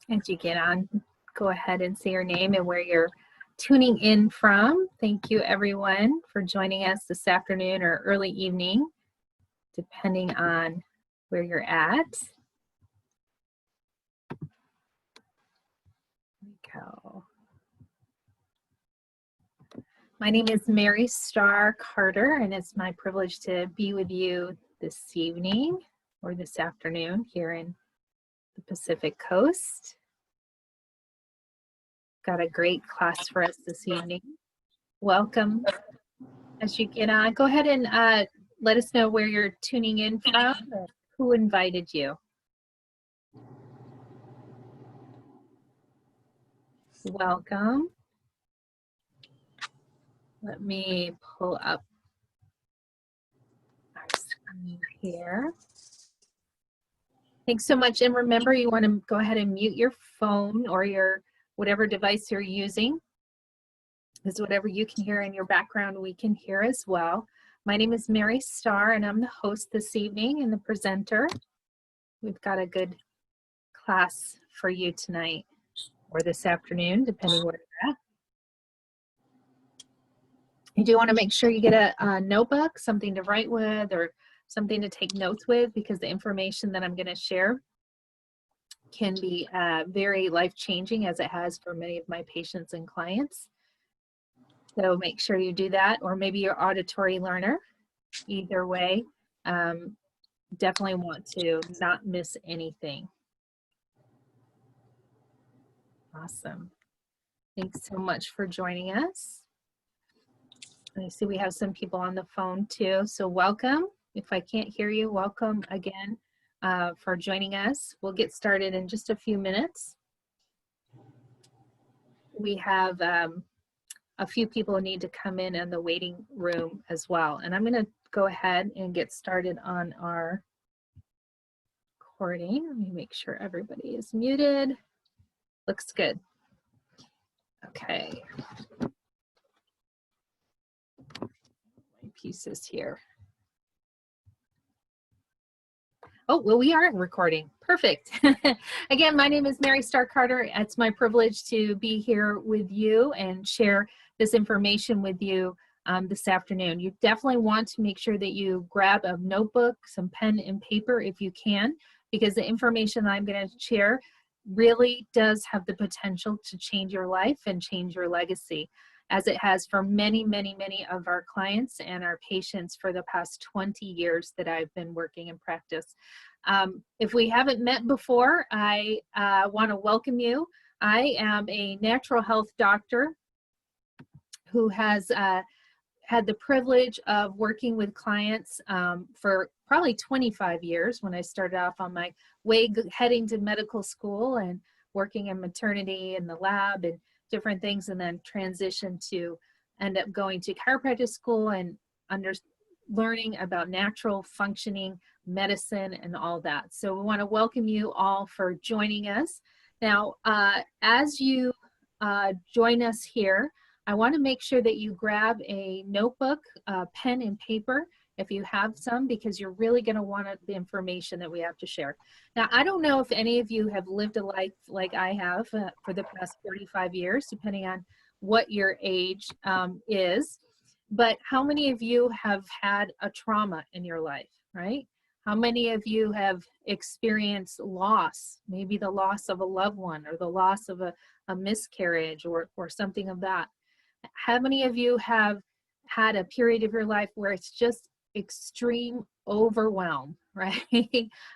As you get on, go ahead and say your name and where you're tuning in from. Thank you, everyone, for joining us this afternoon or early evening, depending on where you're at. There we go. My name is Mary Starr Carter, and it's my privilege to be with you this evening or this afternoon here in the Pacific Coast. Got a great class for us this evening. Welcome. As you get on, go ahead and let us know where you're tuning in from or who invited you. Welcome. Let me pull up our screen here. Thanks so much. And remember, you want to go ahead and mute your phone or your whatever device you're using, because whatever you can hear in your background, we can hear as well. My name is Mary Starr, and I'm the host this evening and the presenter. We've got a good class for you tonight or this afternoon, depending where you're at. You do want to make sure you get a notebook, something to write with or something to take notes with, because the information that I'm going to share can be very life-changing, as it has for many of my patients and clients. So make sure you do that, or maybe you're auditory learner. Either way, definitely want to not miss anything. Awesome. Thanks so much for joining us. I see we have some people on the phone too, so welcome. If I can't hear you, welcome again for joining us. We'll get started in just a few minutes. We have a few people who need to come in the waiting room as well. And I'm going to go ahead and get started on our recording. Let me make sure everybody is muted. Looks good. Okay. My pieces here. Oh, well, we are recording. Perfect. Again, my name is Mary Starr Carter. It's my privilege to be here with you and share this information with you this afternoon. You definitely want to make sure that you grab a notebook, some pen and paper if you can, because the information I'm going to share really does have the potential to change your life and change your legacy, as it has for many, many, many of our clients and our patients for the past 20 years that I've been working in practice. If we haven't met before, I want to welcome you. I am a natural health doctor who has had the privilege of working with clients for probably 25 years when I started off on my way heading to medical school and working in maternity in the lab and different things, and then transitioned to end up going to chiropractic school and learning about natural functioning medicine and all that. So we want to welcome you all for joining us. Now, as you join us here, I want to make sure that you grab a notebook, pen and paper if you have some, because you're really going to want the information that we have to share. Now, I don't know if any of you have lived a life like I have for the past 45 years, depending on what your age is, but how many of you have had a trauma in your life, right? How many of you have experienced loss, maybe the loss of a loved one or the loss of a miscarriage or something of that? How many of you have had a period of your life where it's just extreme overwhelm, right?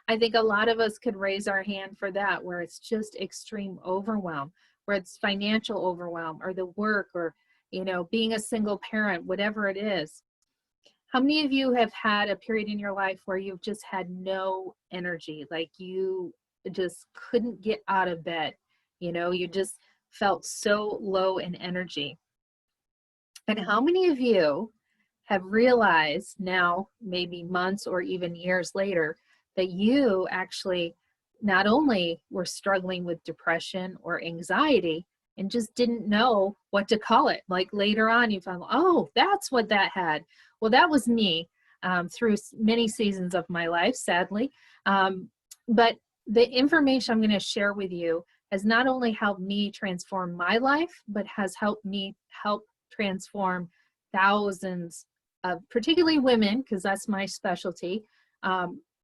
I think a lot of us could raise our hand for that, where it's just extreme overwhelm, where it's financial overwhelm or the work or, you know, being a single parent, whatever it is. How many of you have had a period in your life where you've just had no energy, like you just couldn't get out of bed, you know, you just felt so low in energy? And how many of you have realized now, maybe months or even years later, that you actually not only were struggling with depression or anxiety and just didn't know what to call it? Like later on you found, oh, that's what that had. Well, that was me through many seasons of my life, sadly. But the information I'm going to share with you has not only helped me transform my life, but has helped me help transform thousands of, particularly women, because that's my specialty,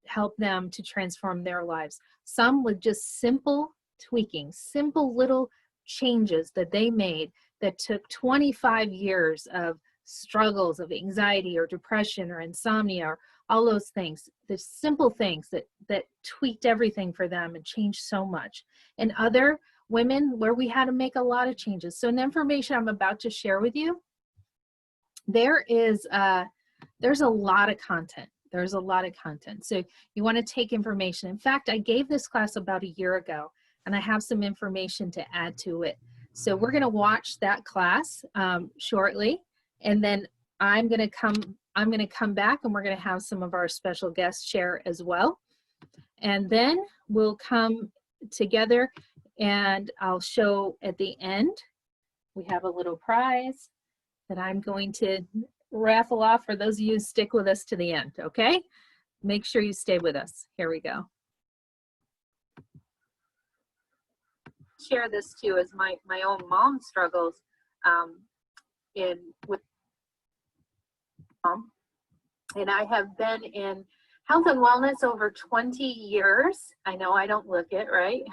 help them to transform their lives. Some with just simple tweaking, simple little changes that they made that took 25 years of struggles of anxiety or depression or insomnia or all those things, the simple things that tweaked everything for them and changed so much. And other women where we had to make a lot of changes. So in the information I'm about to share with you, there's a lot of content. There's a lot of content. So you want to take information. In fact, I gave this class about a year ago, and I have some information to add to it. So we're going to watch that class shortly, and then I'm going to come back, and we're going to have some of our special guests share as well. And then we'll come together, and I'll show at the end. We have a little prize that I'm going to raffle off for those of you who stick with us to the end, okay? Make sure you stay with us. Here we go. Share this too as my own mom struggles with mom. And I have been in health and wellness over 20 years. I know I don't look it, right?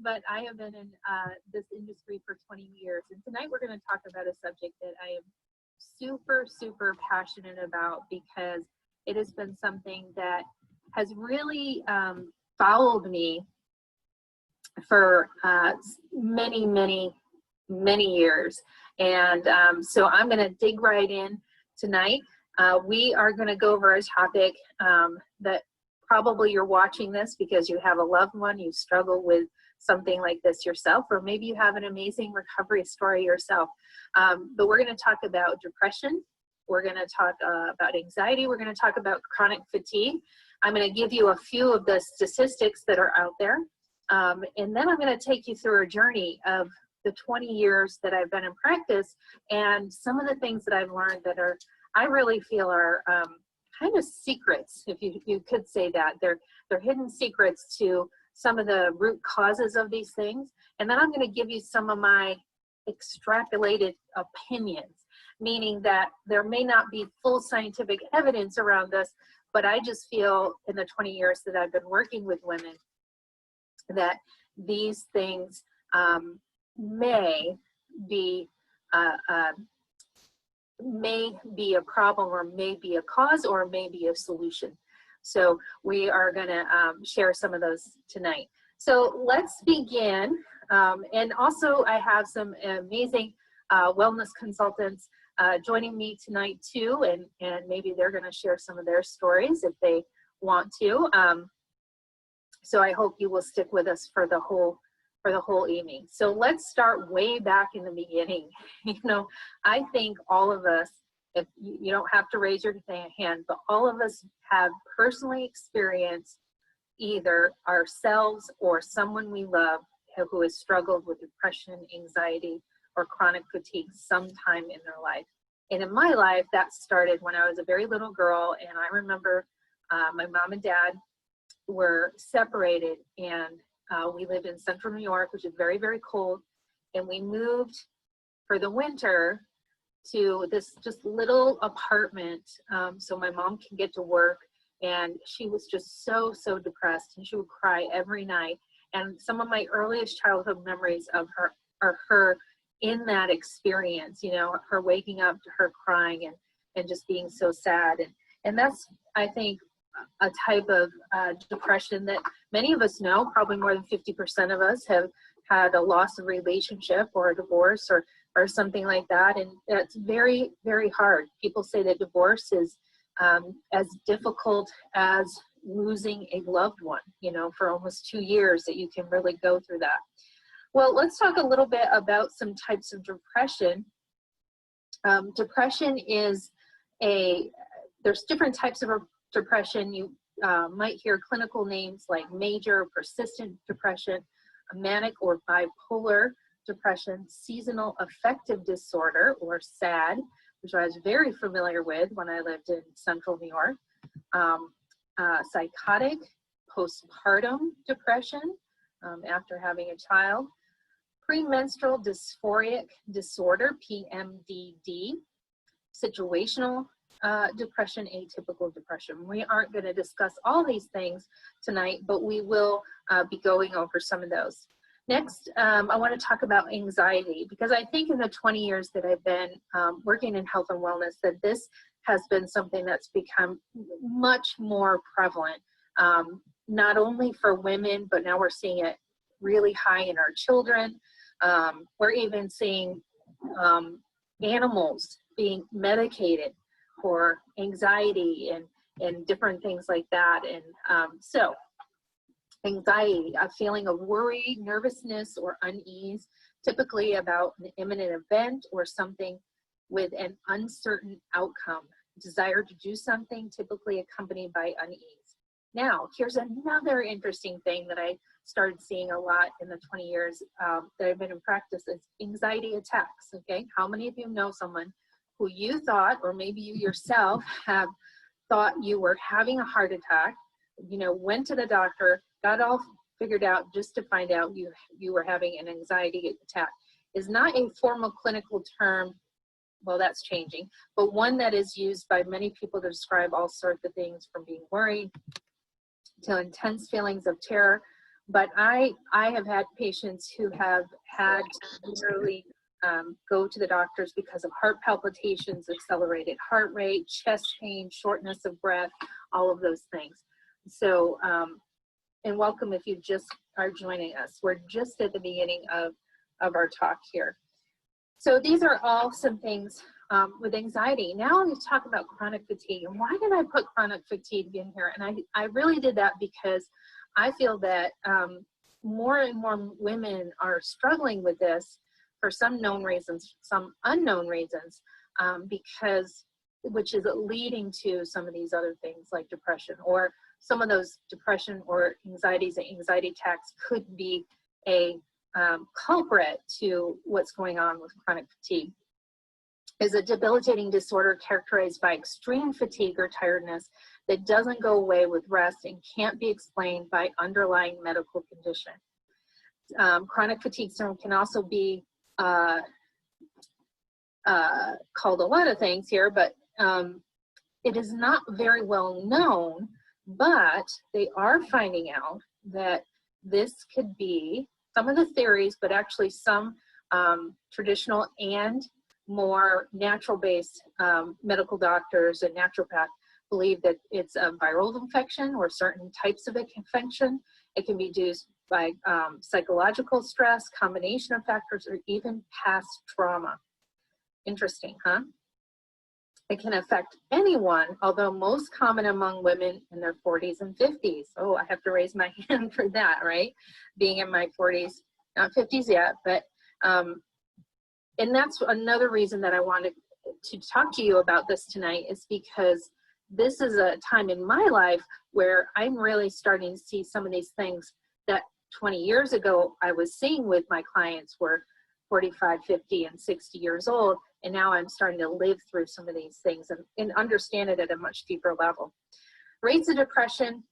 But I have been in this industry for 20 years. And tonight we're going to talk about a subject that I am super, super passionate about, because it has been something that has really followed me for many, many, many years. And so I'm going to dig right in tonight. We are going to go over a topic that probably you're watching this because you have a loved one, you struggle with something like this yourself, or maybe you have an amazing recovery story yourself. But we're going to talk about depression. We're going to talk about anxiety. We're going to talk about chronic fatigue. I'm going to give you a few of the statistics that are out there. And then I'm going to take you through a journey of the 20 years that I've been in practice and some of the things that I've learned that are, I really feel are kind of secrets, if you could say that. They're hidden secrets to some of the root causes of these things. And then I'm going to give you some of my extrapolated opinions, meaning that there may not be full scientific evidence around this, but I just feel in the 20 years that I've been working with women that these things may be a problem, or may be a cause, or may be a solution. So we are going to share some of those tonight. So let's begin. And also I have some amazing wellness consultants joining me tonight too, and maybe they're going to share some of their stories if they want to. So I hope you will stick with us for the whole evening. So let's start way back in the beginning. You know, I think all of us, if you don't have to raise your hand, but all of us have personally experienced either ourselves or someone we love who has struggled with depression, anxiety, or chronic fatigue sometime in their life. And in my life, that started when I was a very little girl, and I remember my mom and dad were separated, and we lived in central New York, which is very, very cold, and we moved for the winter to this just little apartment so my mom can get to work. And she was just so depressed, and she would cry every night. And some of my earliest childhood memories of her are her in that experience, you know, her waking up to her crying and just being so sad. And that's, I think, a type of depression that many of us know. Probably more than 50% of us have had a loss of relationship or a divorce or something like that. And that's very, very hard. People say that divorce is as difficult as losing a loved one, you know, for almost 2 years that you can really go through that. Well, let's talk a little bit about some types of depression. Depression is there's different types of depression. You might hear clinical names like major persistent depression, manic or bipolar depression, seasonal affective disorder, or SAD, which I was very familiar with when I lived in central New York, psychotic, postpartum depression after having a child, premenstrual dysphoric disorder, PMDD, situational depression, atypical depression. We aren't going to discuss all these things tonight, but we will be going over some of those. Next, I want to talk about anxiety, because I think in the 20 years that I've been working in health and wellness, that this has been something that's become much more prevalent, not only for women, but now we're seeing it really high in our children. We're even seeing animals being medicated for anxiety and different things like that. And so anxiety, a feeling of worry, nervousness, or unease, typically about an imminent event or something with an uncertain outcome. Desire to do something, typically accompanied by unease. Now, here's another interesting thing that I started seeing a lot in the 20 years that I've been in practice is anxiety attacks, okay? How many of you know someone who you thought, or maybe you yourself have thought you were having a heart attack, you know, went to the doctor, got all figured out just to find out you were having an anxiety attack? Is not a formal clinical term, well, that's changing, but one that is used by many people to describe all sorts of things, from being worried to intense feelings of terror. But I have had patients who have had to literally go to the doctors because of heart palpitations, accelerated heart rate, chest pain, shortness of breath, all of those things. So, and welcome if you just are joining us. We're just at the beginning of our talk here. So these are all some things with anxiety. Now let's talk about chronic fatigue. And why did I put chronic fatigue in here? And I really did that because I feel that more and more women are struggling with this for some known reasons, some unknown reasons, because which is leading to some of these other things like depression, or some of those depression or anxiety attacks could be a culprit to what's going on with chronic fatigue. Is a debilitating disorder characterized by extreme fatigue or tiredness that doesn't go away with rest and can't be explained by underlying medical condition. Chronic fatigue syndrome can also be called a lot of things here, but it is not very well known, but they are finding out that this could be some of the theories, but actually some traditional and more natural-based medical doctors and naturopaths believe that it's a viral infection or certain types of infection. It can be due by psychological stress, combination of factors, or even past trauma. Interesting, huh? It can affect anyone, although most common among women in their 40s and 50s. Oh, I have to raise my hand for that, right? Being in my 40s, not 50s yet, but and that's another reason that I wanted to talk to you about this tonight, is because this is a time in my life where I'm really starting to see some of these things that 20 years ago I was seeing with my clients were 45, 50, and 60 years old. And now I'm starting to live through some of these things and understand it at a much deeper level. Rates of depression: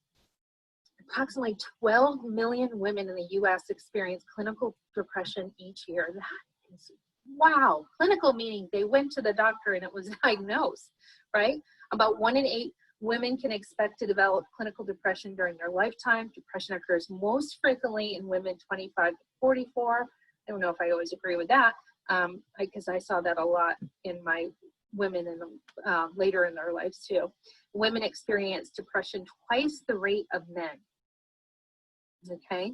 approximately 12 million women in the US experience clinical depression each year. That is, wow. Clinical meaning they went to the doctor and it was diagnosed, right? About 1 in 8 women can expect to develop clinical depression during their lifetime. Depression occurs most frequently in women 25 to 44. I don't know if I always agree with that, because I saw that a lot in my women in the, later in their lives too. Women experience depression twice the rate of men. Okay,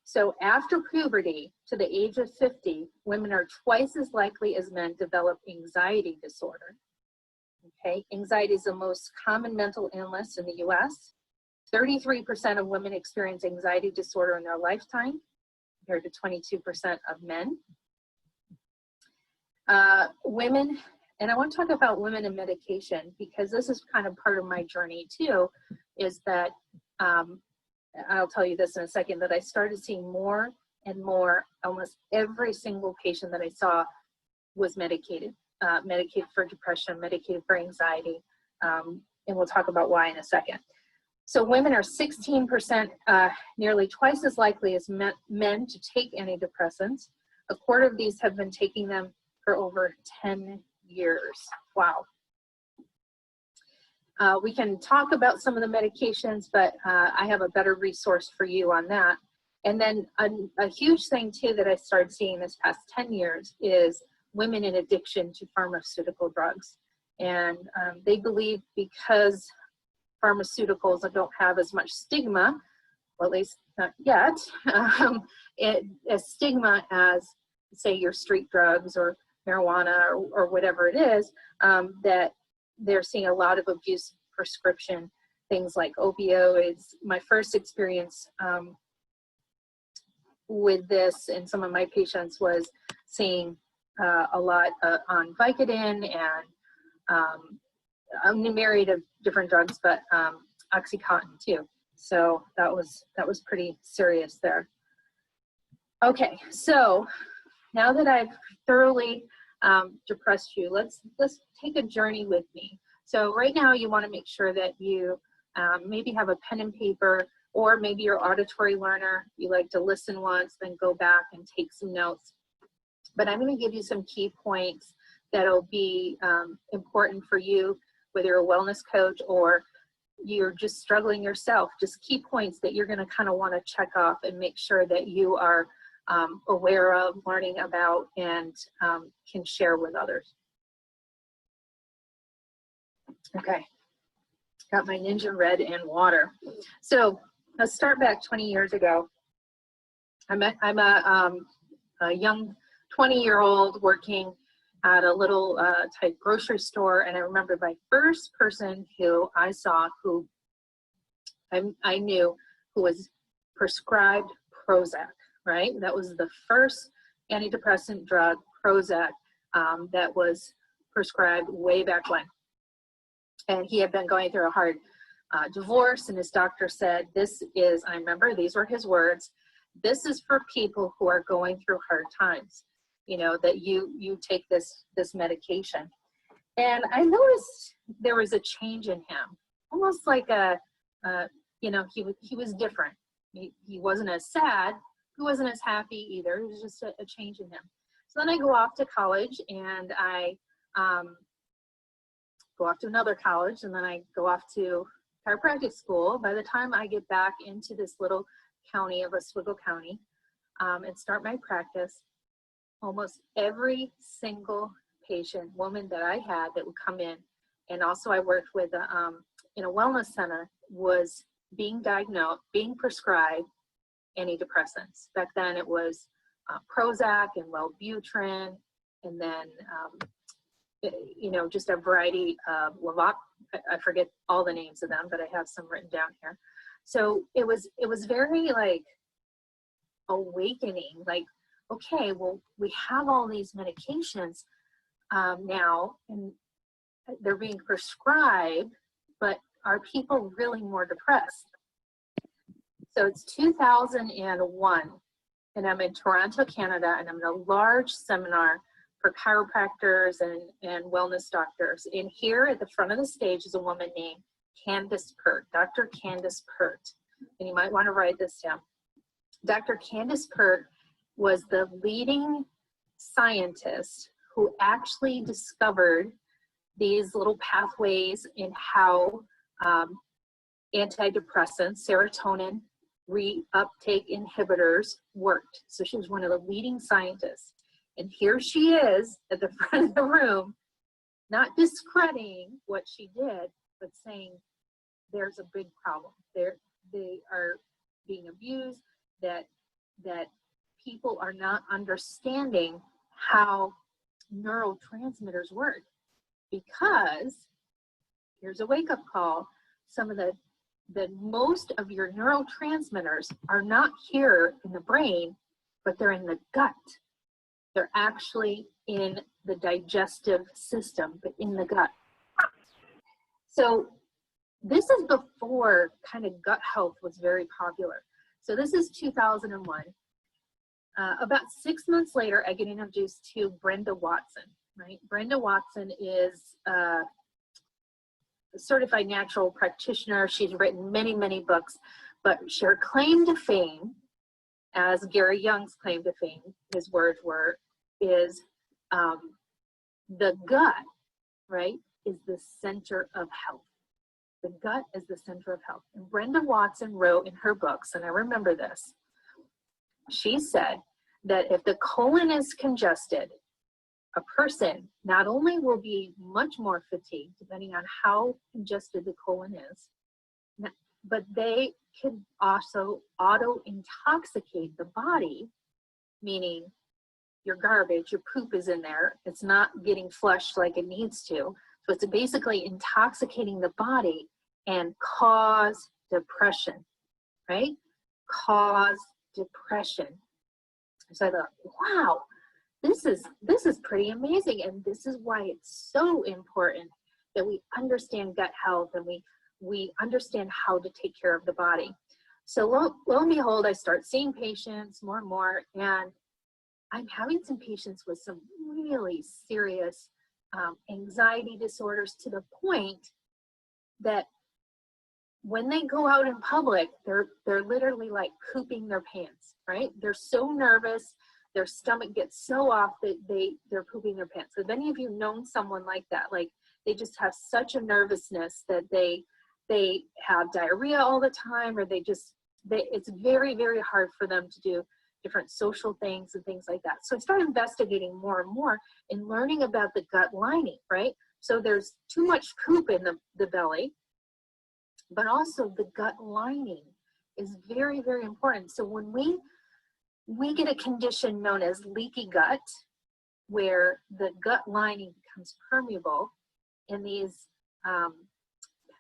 so after puberty to the age of 50, women are twice as likely as men to develop anxiety disorder. Okay, anxiety is the most common mental illness in the US. 33% of women experience anxiety disorder in their lifetime, compared to 22% of men. Women, and I want to talk about women and medication, because this is kind of part of my journey too, is that, I'll tell you this in a second, that I started seeing more and more, almost every single patient that I saw was medicated, medicated for depression, medicated for anxiety, and we'll talk about why in a second. So women are 16%, nearly twice as likely as men to take antidepressants. A quarter of these have been taking them for over 10 years. Wow. We can talk about some of the medications, but I have a better resource for you on that. And then a huge thing too that I started seeing this past 10 years is women in addiction to pharmaceutical drugs. And they believe because pharmaceuticals don't have as much stigma, well, at least not yet, a stigma as, say, your street drugs or marijuana or whatever it is, that they're seeing a lot of abuse prescription, things like opioids. My first experience with this in some of my patients was seeing a lot on Vicodin and a myriad of different drugs, but OxyContin too. So that was pretty serious there. Okay, so now that I've thoroughly depressed you, let's take a journey with me. So right now you want to make sure that you maybe have a pen and paper, or maybe you're an auditory learner. You like to listen once, then go back and take some notes. But I'm going to give you some key points that'll be important for you, whether you're a wellness coach or you're just struggling yourself. Just key points that you're going to kind of want to check off and make sure that you are aware of, learning about, and can share with others. Okay, got my Ninja Red and water. So let's start back 20 years ago. I'm a young 20-year-old working at a little type grocery store, and I remember my first person who I saw who I knew who was prescribed Prozac, right? That was the first antidepressant drug, Prozac, that was prescribed way back when. And he had been going through a hard divorce, and his doctor said, this is, I remember these were his words, this is for people who are going through hard times, you know, that you take this medication. And I noticed there was a change in him, almost like you know, he was different. He wasn't as sad, he wasn't as happy either. It was just a change in him. So then I go off to college, and I go off to another college, and then I go off to chiropractic school. By the time I get back into this little county of Oswego County and start my practice, almost every single patient, woman that I had that would come in, and also I worked with in a wellness center, was being diagnosed, being prescribed antidepressants. Back then it was Prozac and Wellbutrin, and then you know, just a variety of I forget all the names of them, but I have some written down here. So it was very like awakening, like, okay, well, we have all these medications now, and they're being prescribed, but are people really more depressed? So it's 2001, and I'm in Toronto, Canada, and I'm in a large seminar for chiropractors and wellness doctors. And here at the front of the stage is a woman named Candace Pert, Dr. Candace Pert. And you might want to write this down. Dr. Candace Pert was the leading scientist who actually discovered these little pathways in how antidepressants, serotonin reuptake inhibitors worked. So she was one of the leading scientists. And here she is at the front of the room, not discrediting what she did, but saying there's a big problem. They are being abused, that people are not understanding how neurotransmitters work. Because, here's a wake-up call, some of the most of your neurotransmitters are not here in the brain, but they're in the gut. They're actually in the digestive system, but in the gut. So this is before kind of gut health was very popular. So this is 2001. About 6 months later, I get introduced to Brenda Watson, right? Brenda Watson is certified natural practitioner. She's written many, many books, but her claim to fame, as Gary Young's claim to fame, his words were, is the gut, right, is the center of health. The gut is the center of health. And Brenda Watson wrote in her books, and I remember this, she said that if the colon is congested, a person not only will be much more fatigued, depending on how congested the colon is, but they can also auto-intoxicate the body, meaning your garbage, your poop is in there, it's not getting flushed like it needs to. So it's basically intoxicating the body and cause depression, right? Cause depression. So I thought, wow, this is pretty amazing. And this is why it's so important that we understand gut health and we understand how to take care of the body. So lo and behold, I start seeing patients more and more, and I'm having some patients with some really serious anxiety disorders, to the point that when they go out in public, they're literally like pooping their pants, right? They're so nervous, their stomach gets so off that they're pooping their pants. Have any of you known someone like that? Like they just have such a nervousness that they have diarrhea all the time, or it's very, very hard for them to do different social things and things like that. So I started investigating more and more and learning about the gut lining, right? So there's too much poop in the belly, but also the gut lining is very, very important. So when we get a condition known as leaky gut, where the gut lining becomes permeable, and these kind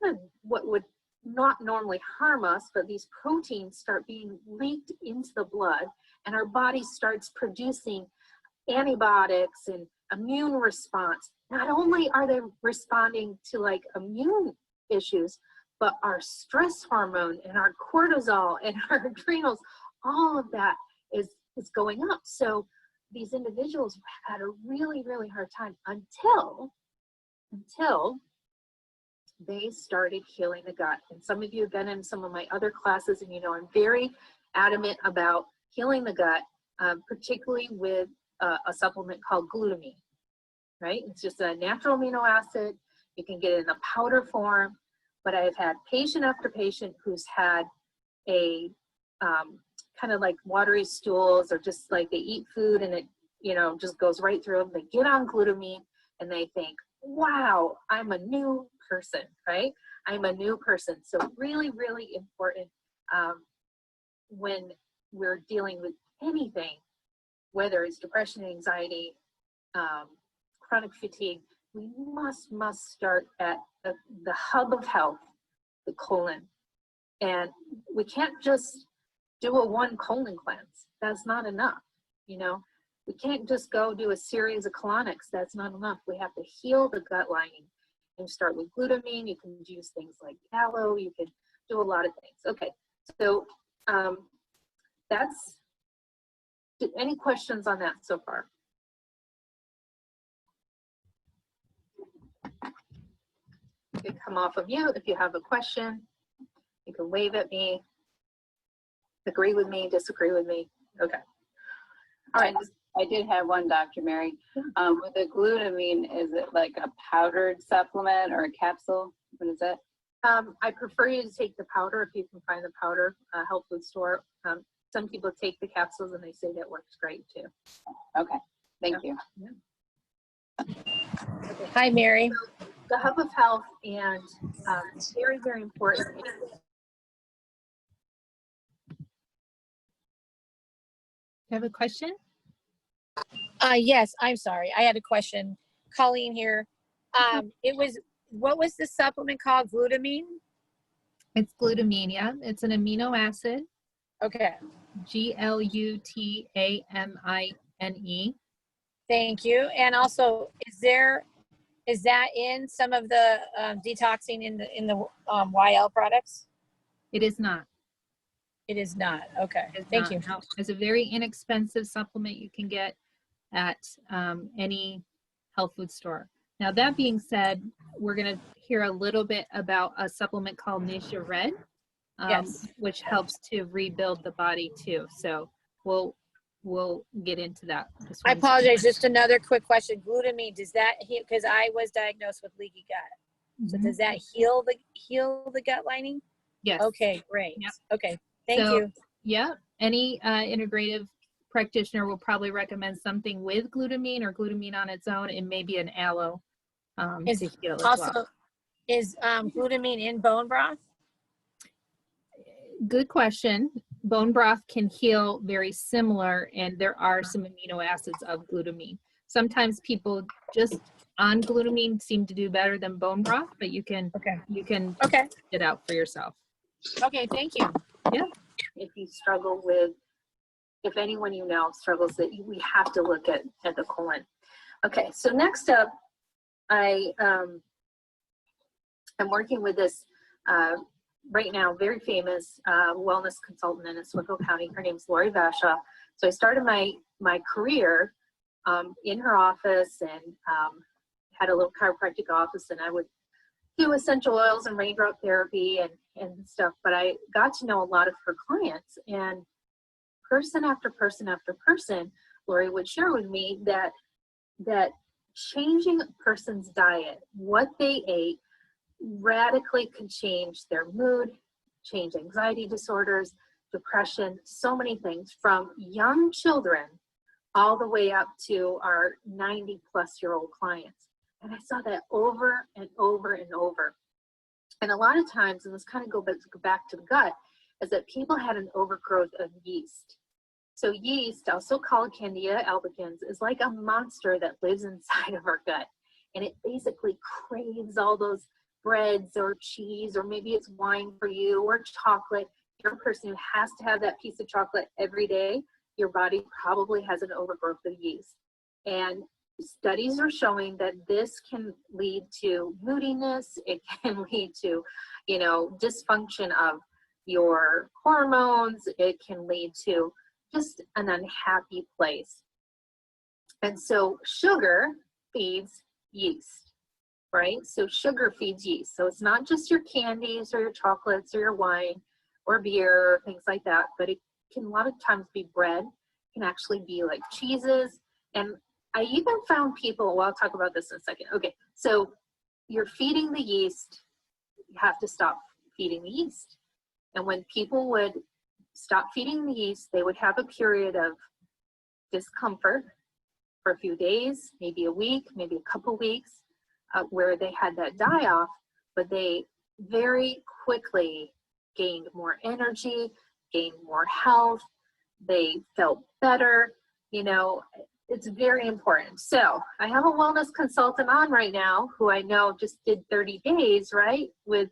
of what would not normally harm us, but these proteins start being leaked into the blood, and our body starts producing antibiotics and immune response. Not only are they responding to like immune issues, but our stress hormone and our cortisol and our adrenals, all of that is going up. So these individuals had a really, really hard time until they started healing the gut. And some of you have been in some of my other classes, and you know I'm very adamant about healing the gut, particularly with a supplement called glutamine, right? It's just a natural amino acid. You can get it in the powder form, but I've had patient after patient who's had a kind of like watery stools, or just like they eat food and it, you know, just goes right through them. They get on glutamine and they think, wow, I'm a new person, right? I'm a new person. So really, really important when we're dealing with anything, whether it's depression, anxiety, chronic fatigue, we must start at the hub of health, the colon. And we can't just do a one colon cleanse. That's not enough, you know? We can't just go do a series of colonics. That's not enough. We have to heal the gut lining and start with glutamine. You can use things like aloe. You can do a lot of things. Okay, so that's, any questions on that so far? You can come off of mute if you have a question. You can wave at me, agree with me, disagree with me. Okay. All right. I did have one, Dr. Mary. With the glutamine, is it like a powdered supplement or a capsule? What is that? I prefer you to take the powder if you can find the powder, health food store. Some people take the capsules and they say that works great too. Okay, thank you. Yeah. Okay. Hi, Mary. So, the hub of health, and very, very important. You have a question? Yes, I'm sorry. I had a question. Colleen here. What was the supplement called? Glutamine? It's glutamine, yeah. It's an amino acid, Okay, Glutamine. thank you. And also, is that in some of the detoxing in the YL products? It is not. It is not. Okay, It is thank not. you. No, it's a very inexpensive supplement you can get at any health food store. Now, that being said, we're going to hear a little bit about a supplement called Ninja Red, Yes. which helps to rebuild the body too. So we'll get into that. This I one's- apologize. Just another quick question. Glutamine, does that heal? Because I was diagnosed with leaky gut. So Mhm. does that heal the gut lining? Yes. Okay, great. Yep. Okay, thank So, you. Yeah. Any integrative practitioner will probably recommend something with glutamine or glutamine on its own, and maybe an aloe Is to heal as also well. is glutamine in bone broth? Good question. Bone broth can heal very similar, and there are some amino acids of glutamine. Sometimes people just on glutamine seem to do better than bone broth, but you can Okay. check it out for yourself. Okay, thank you. If you struggle with, if anyone you know struggles, that we have to look at the colon. Okay, so next up, I'm working with this right now very famous wellness consultant in Oswego County. Her name's Lori Vasha. So I started my career in her office, and had a little chiropractic office, and I would do essential oils and raindrop therapy and stuff. But I got to know a lot of her clients, and person after person after person, Lori would share with me that changing a person's diet, what they ate, radically could change their mood, change anxiety disorders, depression, so many things, from young children all the way up to our 90-plus-year-old clients. And I saw that over and over and over. And a lot of times, and this kind of go back to the gut, is that people had an overgrowth of yeast. So yeast, also called Candida albicans, is like a monster that lives inside of our gut. And it basically craves all those breads or cheese, or maybe it's wine for you, or chocolate. You're a person who has to have that piece of chocolate every day. Your body probably has an overgrowth of yeast. And studies are showing that this can lead to moodiness. It can lead to, dysfunction of your hormones. It can lead to just an unhappy place. And so sugar feeds yeast, right? So sugar feeds yeast. So it's not just your candies or your chocolates or your wine or beer or things like that, but it can a lot of times be bread. It can actually be like cheeses. And I even found people, well, I'll talk about this in a second. Okay, so you're feeding the yeast, you have to stop feeding the yeast. And when people would stop feeding the yeast, they would have a period of discomfort for a few days, maybe a week, maybe a couple weeks, where they had that die-off, but they very quickly gained more energy, gained more health, they felt better. It's very important. So I have a wellness consultant on right now who I know just did 30 days, right, with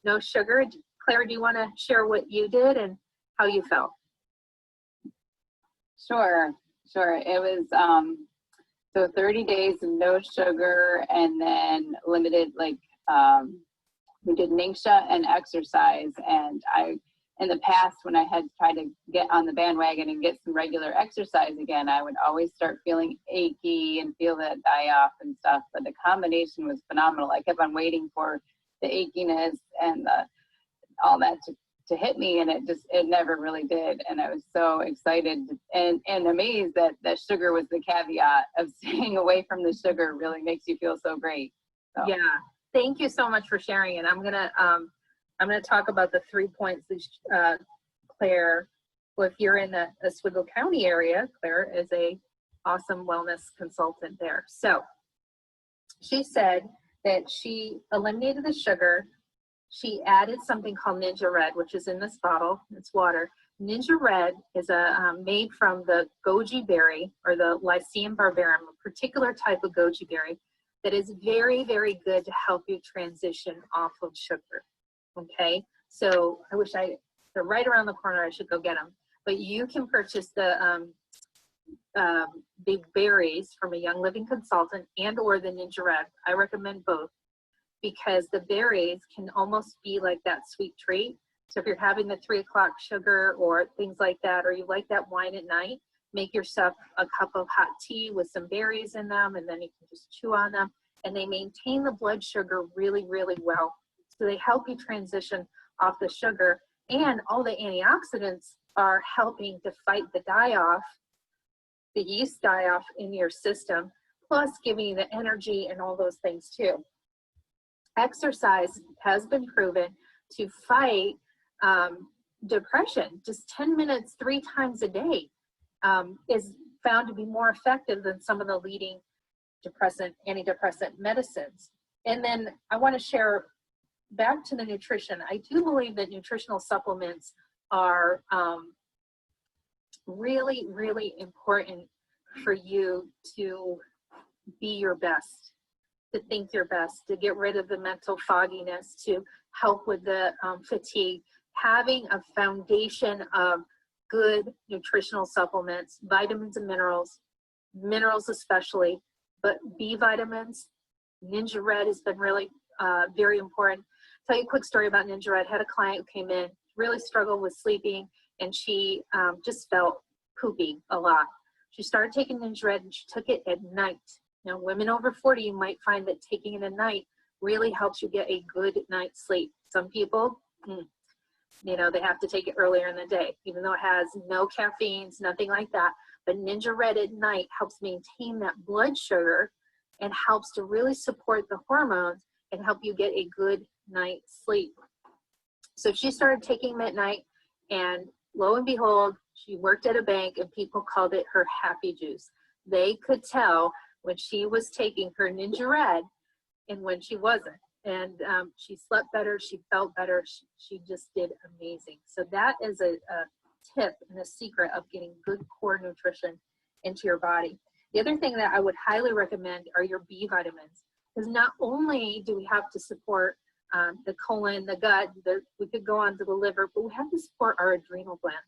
no sugar. Claire, do you want to share what you did and how you felt? Sure. It was so 30 days of no sugar, and then limited, we did NINGSHA and exercise. And in the past, when I had tried to get on the bandwagon and get some regular exercise again, I would always start feeling achy and feel that die off and stuff. But the combination was phenomenal. I kept on waiting for the achiness and all that to hit me, and it never really did. And I was so excited and amazed that sugar was the caveat of staying away from the sugar really makes you feel so great. So. Yeah, thank you so much for sharing it. I'm gonna talk about the 3 points that Claire, well, if you're in the Oswego County area, Claire is a awesome wellness consultant there. So she said that she eliminated the sugar. She added something called Ninja Red, which is in this bottle. It's water. Ninja Red is made from the goji berry, or the Lycium barbarum, a particular type of goji berry that is very, very good to help you transition off of sugar. Okay, so I wish they're right around the corner. I should go get them. But you can purchase the berries from a Young Living consultant and or the Ninja Red. I recommend both, because the berries can almost be like that sweet treat. So if you're having the 3 o'clock sugar or things like that, or you like that wine at night, make yourself a cup of hot tea with some berries in them, and then you can just chew on them. and they maintain the blood sugar really, really well. So they help you transition off the sugar, and all the antioxidants are helping to fight the die-off, the yeast die-off in your system, plus giving you the energy and all those things too. Exercise has been proven to fight depression. Just 10 minutes 3 times a day is found to be more effective than some of the leading antidepressant medicines. And then I want to share back to the nutrition. I do believe that nutritional supplements are really, really important for you to be your best, to think your best, to get rid of the mental fogginess, to help with the fatigue. Having a foundation of good nutritional supplements, vitamins and minerals especially, but B vitamins, Ninja Red has been really very important. Tell you a quick story about Ninja Red. Had a client who came in, really struggled with sleeping, and she just felt poopy a lot. She started taking Ninja Red, and she took it at night. Now, women over 40, you might find that taking it at night really helps you get a good night's sleep. Some people, you know, they have to take it earlier in the day, even though it has no caffeines, nothing like that. But Ninja Red at night helps maintain that blood sugar and helps to really support the hormones and help you get a good night's sleep. So she started taking them at night, and lo and behold, she worked at a bank, and people called it her happy juice. They could tell when she was taking her Ninja Red and when she wasn't. And she slept better, she felt better, she just did amazing. So that is a tip and a secret of getting good core nutrition into your body. The other thing that I would highly recommend are your B vitamins, because not only do we have to support the colon, the gut, we could go on to the liver, but we have to support our adrenal glands,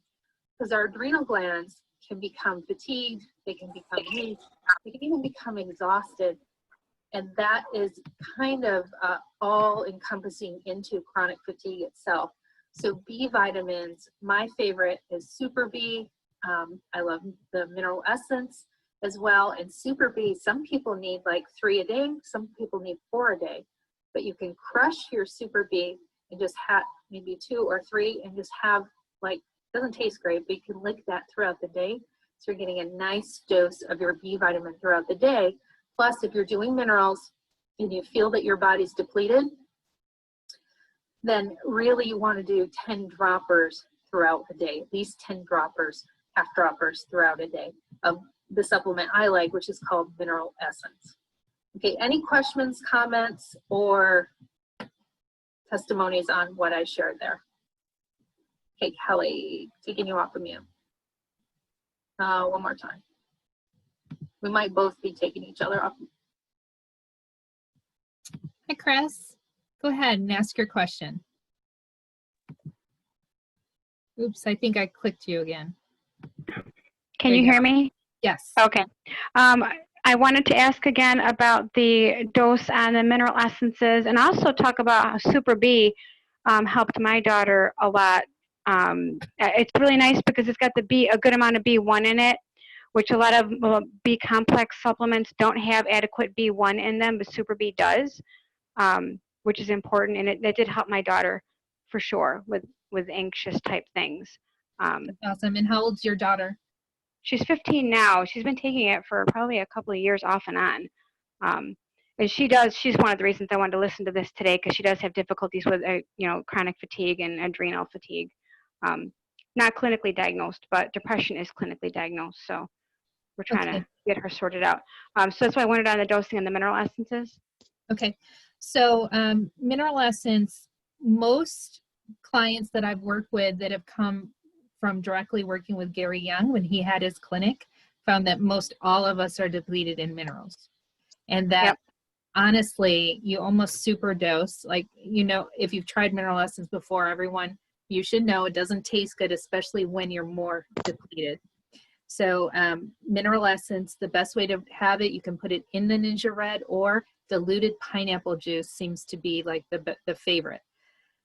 because our adrenal glands can become fatigued, they can become weak, they can even become exhausted. And that is kind of all encompassing into chronic fatigue itself. So B vitamins, my favorite is Super B. I love the Mineral Essence as well. And Super B, some people need like 3 a day, some people need 4 a day. But you can crush your Super B and just have maybe 2 or 3 and just have, like, doesn't taste great, but you can lick that throughout the day. So you're getting a nice dose of your B vitamin throughout the day. Plus, if you're doing minerals and you feel that your body's depleted, then really you want to do 10 droppers throughout the day, at least 10 droppers, half droppers throughout a day of the supplement I like, which is called Mineral Essence. Okay, any questions, comments, or testimonies on what I shared there? Okay, Kelly, taking you off of mute. One more time. We might both be taking each other off. Hi, Chris. Go ahead and ask your question. Oops, I think I clicked you again. Can you hear me? Yes. Okay. I wanted to ask again about the dose on the mineral essences, and also talk about how Super B helped my daughter a lot. It's really nice because it's got a good amount of B1 in it, which a lot of B complex supplements don't have adequate B1 in them, but Super B does, which is important. And it did help my daughter for sure with anxious type things. That's awesome. And how old's your daughter? She's 15 now. She's been taking it for probably a couple of years off and on. And she's one of the reasons I wanted to listen to this today, because she does have difficulties with, chronic fatigue and adrenal fatigue. Not clinically diagnosed, but depression is clinically diagnosed. So we're trying to get her sorted out. So that's why I wanted on the dosing and the mineral essences. Okay. So mineral essence, most clients that I've worked with that have come from directly working with Gary Young when he had his clinic found that most all of us are depleted in minerals. And that honestly, you almost super dose. Like, if you've tried mineral essence before, everyone, you should know it doesn't taste good, especially when you're more depleted. So mineral essence, the best way to have it, you can put it in the Ninja Red, or diluted pineapple juice seems to be like the favorite.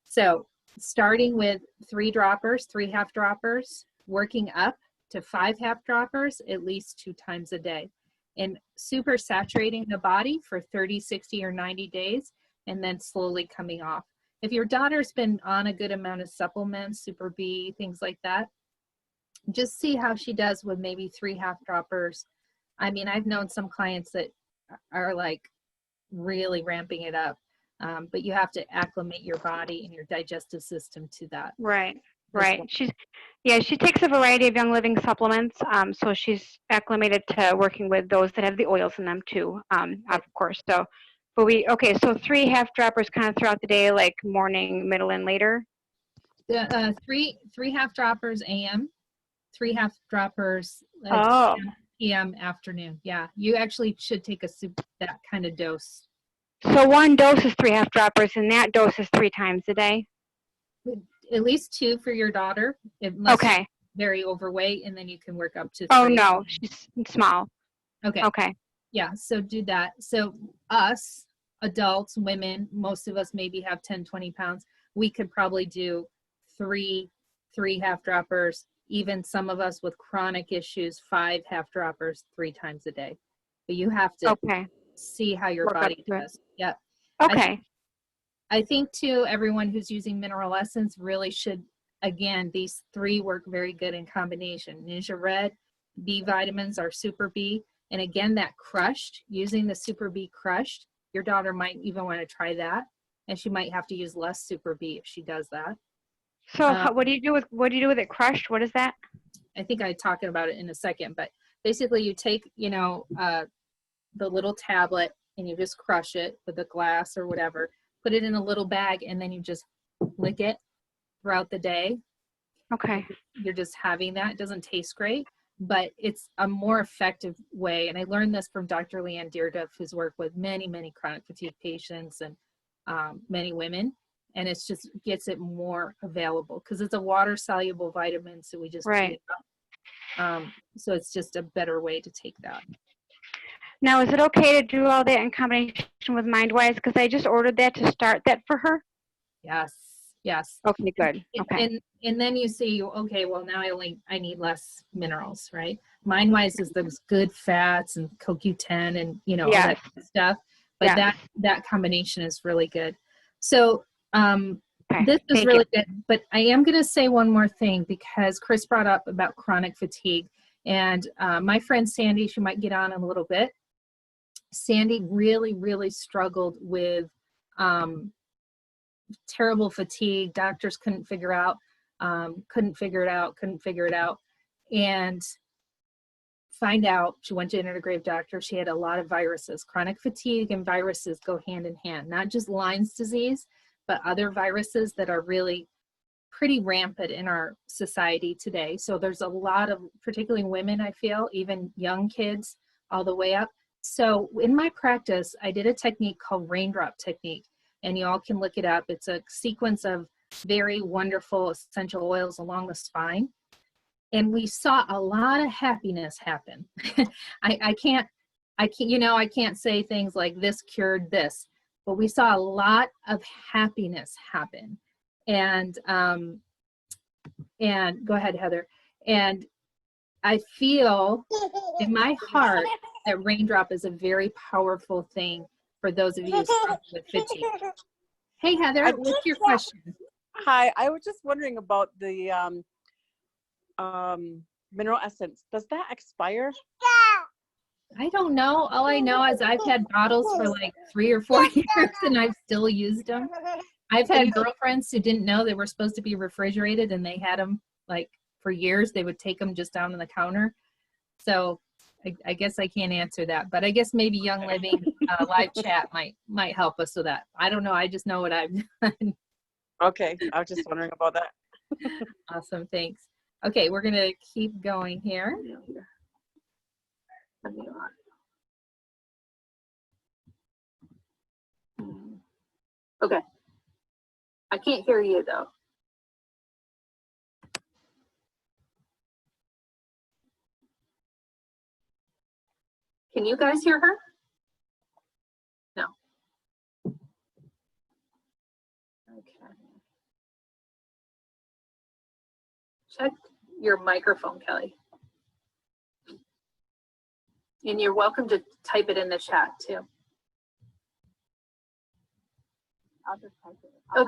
So starting with 3 droppers, 3 half droppers, working up to 5 half droppers at least 2 times a day. and super saturating the body for 30, 60, or 90 days, and then slowly coming off. If your daughter's been on a good amount of supplements, Super B, things like that, just see how she does with maybe 3 half droppers. I mean, I've known some clients that are like really ramping it up, but you have to acclimate your body and your digestive system to that. Right. Well. Right. She takes a variety of Young Living supplements. So she's acclimated to working with those that have the oils in them too, of course. So, but so 3 half droppers kind of throughout the day, like morning, middle, and later. Three half droppers AM, 3 half droppers Oh, PM afternoon. Yeah, you actually should take that kind of dose. so one dose is 3 half droppers, and that dose is 3 times a day. At least 2 for your daughter, unless Okay. she's very overweight, and then you can work up to 3. Oh no, she's small. Okay. Okay. Yeah, so do that. So us, adults, women, most of us maybe have 10, 20 pounds. We could probably do three half droppers, even some of us with chronic issues, 5 half droppers 3 times a day. But you have to Okay. see how your Work up body to it. does. Yeah. Okay. I think too, everyone who's using Mineral Essence really should, again, these 3 work very good in combination. Ninja Red, B vitamins are Super B. And again, that crushed, using the Super B crushed, your daughter might even want to try that. And she might have to use less Super B if she does that. So what do you do with it crushed? What is that? I think I'm talking about it in a second, but basically you take, the little tablet and you just crush it with a glass or whatever, put it in a little bag, and then you just lick it throughout the day. Okay. You're just having that. It doesn't taste great, but it's a more effective way. And I learned this from Dr. Leanne Dearduff, who's worked with many, many chronic fatigue patients and many women. And it's just gets it more available because it's a water soluble vitamin. So we just Right. heat it up. So it's just a better way to take that. Now, is it okay to do all that in combination with MindWise? Because I just ordered that to start that for her. Yes. Yes. Okay, good. Okay. And then you see, okay, well now I need less minerals, right? MindWise is those good fats and CoQ10 and all that good stuff. But that combination is really good. So Okay. this is Thank really you. good. But I am going to say one more thing because Chris brought up about chronic fatigue. And my friend Sandy, she might get on in a little bit. Sandy really, really struggled with terrible fatigue. Doctors couldn't figure it out, and find out, she went to an integrative doctor, she had a lot of viruses. Chronic fatigue and viruses go hand in hand, not just Lyme's disease, but other viruses that are really pretty rampant in our society today. So there's a lot of, particularly women, I feel, even young kids, all the way up. So in my practice, I did a technique called raindrop technique, and you all can look it up. It's a sequence of very wonderful essential oils along the spine. And we saw a lot of happiness happen. I can't say things like this cured this, but we saw a lot of happiness happen. And go ahead, Heather. And I feel in my heart that raindrop is a very powerful thing for those of you struggling with fatigue. Hey, Heather, what's your question? Hi, I was just wondering about the mineral essence. Does that expire? I don't know. All I know is I've had bottles for like 3 or 4 years and I've still used them. I've had girlfriends who didn't know they were supposed to be refrigerated and they had them like for years. They would take them just down on the counter. So I guess I can't answer that, but I guess maybe Young Living live chat might help us with that. I don't know. I just know what I've done. Okay, I was just wondering about that. Awesome, thanks. Okay, we're gonna keep going here. Okay. I can't hear you though. Can you guys hear her? No. Okay. Check your microphone, Kelly. And you're welcome to type it in the chat too. I'll just type it. Oh,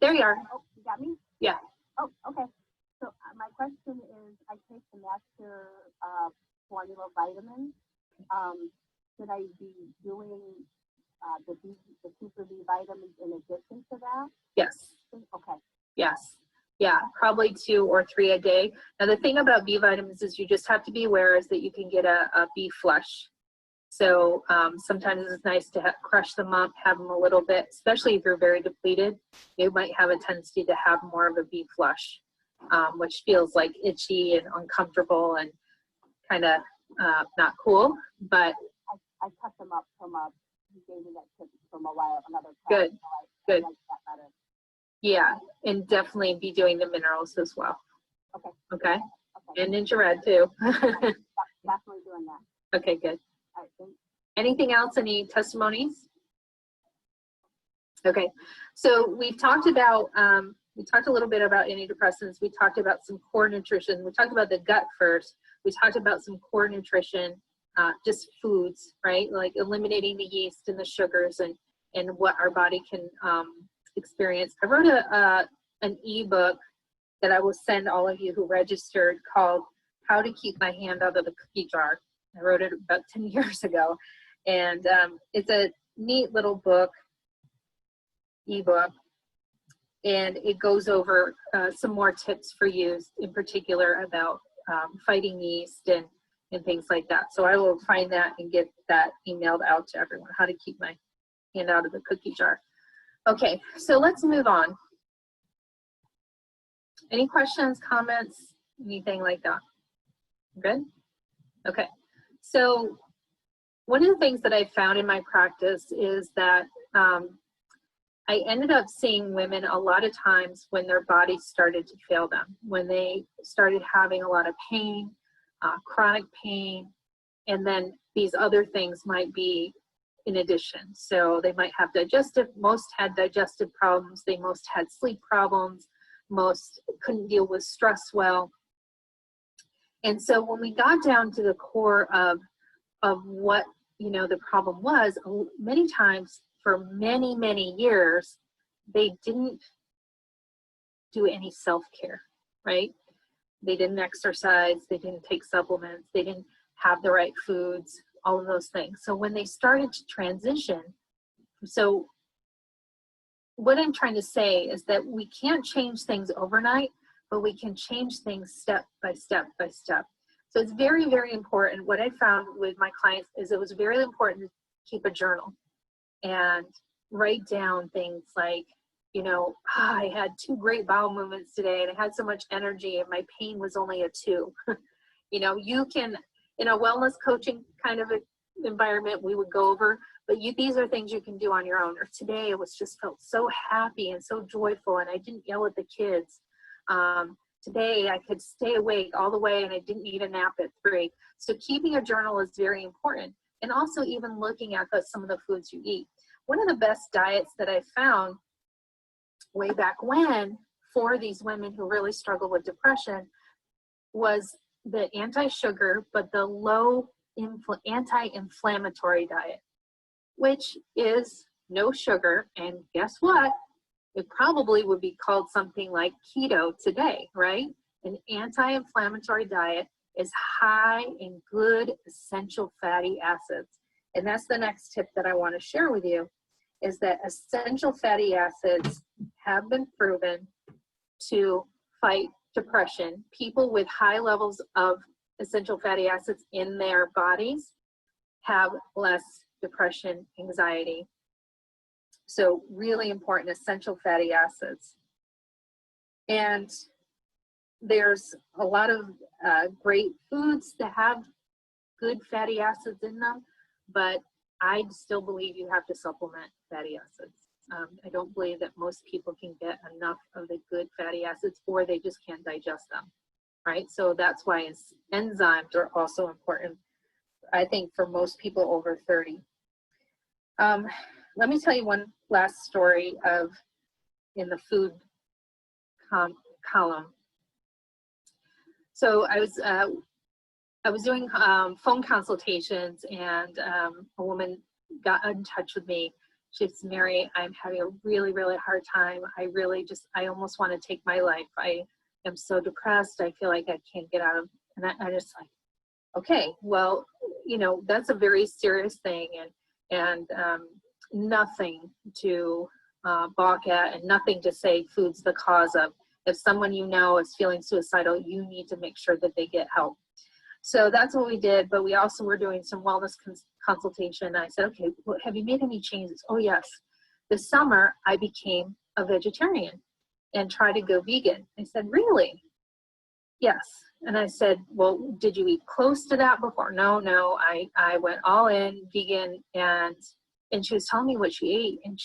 there you are. Oh, you got me? Yeah. Oh, okay. So my question is, I take the Master Formula vitamins. Should I be doing the Super B vitamins in addition to that? Yes. Okay. Yes. Yeah, probably 2 or 3 a day. Now the thing about B vitamins is you just have to be aware is that you can get a B flush. So sometimes it's nice to crush them up, have them a little bit, especially if you're very depleted. You might have a tendency to have more of a B flush, which feels like itchy and uncomfortable and kind of not cool. But I cut them up from you gave me that tip from a while, another time. Good, So I good. like that better. yeah, and definitely be doing the minerals as well. Okay. Okay. Okay. And infrared too. Definitely doing that. Okay, good. All right, thanks. Anything else? Any testimonies? Okay, so we've talked about, we talked a little bit about antidepressants. We talked about some core nutrition. We talked about the gut first. We talked about some core nutrition, just foods, right? Like eliminating the yeast and the sugars and what our body can experience. I wrote an ebook that I will send all of you who registered called How to Keep My Hand Out of the Cookie Jar. I wrote it about 10 years ago. And it's a neat little book, ebook, and it goes over some more tips for you in particular about fighting yeast and things like that. So I will find that and get that emailed out to everyone, how to keep my hand out of the cookie jar. Okay, so let's move on. Any questions, comments, anything like that? Good? Okay, so one of the things that I found in my practice is that I ended up seeing women a lot of times when their bodies started to fail them, when they started having a lot of pain, chronic pain, and then these other things might be in addition. So they might have most had digestive problems, they most had sleep problems, most couldn't deal with stress well. And so when we got down to the core of what, you know, the problem was, many times for many, many years, they didn't do any self-care, right? They didn't exercise, they didn't take supplements, they didn't have the right foods, all of those things. So when they started to transition, so what I'm trying to say is that we can't change things overnight, but we can change things step by step by step. So it's very, very important. What I found with my clients is it was very important to keep a journal and write down things like, you know, I had 2 great bowel movements today and I had so much energy and my pain was only a 2. You know, you can, in a wellness coaching kind of environment, we would go over, but these are things you can do on your own. Or today it was just felt so happy and so joyful and I didn't yell at the kids. Today I could stay awake all the way and I didn't need a nap at 3. So keeping a journal is very important. And also even looking at some of the foods you eat. One of the best diets that I found way back when for these women who really struggle with depression was the anti-sugar, but the low anti-inflammatory diet, which is no sugar. And guess what? It probably would be called something like keto today, right? An anti-inflammatory diet is high in good essential fatty acids. And that's the next tip that I want to share with you, is that essential fatty acids have been proven to fight depression. People with high levels of essential fatty acids in their bodies have less depression, anxiety. So really important, essential fatty acids. And there's a lot of great foods that have good fatty acids in them, but I still believe you have to supplement fatty acids. I don't believe that most people can get enough of the good fatty acids, or they just can't digest them, right? So that's why enzymes are also important, I think, for most people over 30. Let me tell you one last story in the food column. So I was I was doing phone consultations, and a woman got in touch with me. She said, Mary, I'm having a really, really hard time. I almost want to take my life. I am so depressed. I feel like I can't get out of, and I just like, okay, well, that's a very serious thing, and nothing to balk at, and nothing to say food's the cause of. If someone is feeling suicidal, you need to make sure that they get help. So that's what we did, but we also were doing some wellness consultation. I said, okay, well, have you made any changes? Oh, yes. This summer, I became a vegetarian and tried to go vegan. I said, really? Yes. And I said, well, did you eat close to that before? No, I went all in vegan, and she was telling me what she ate, and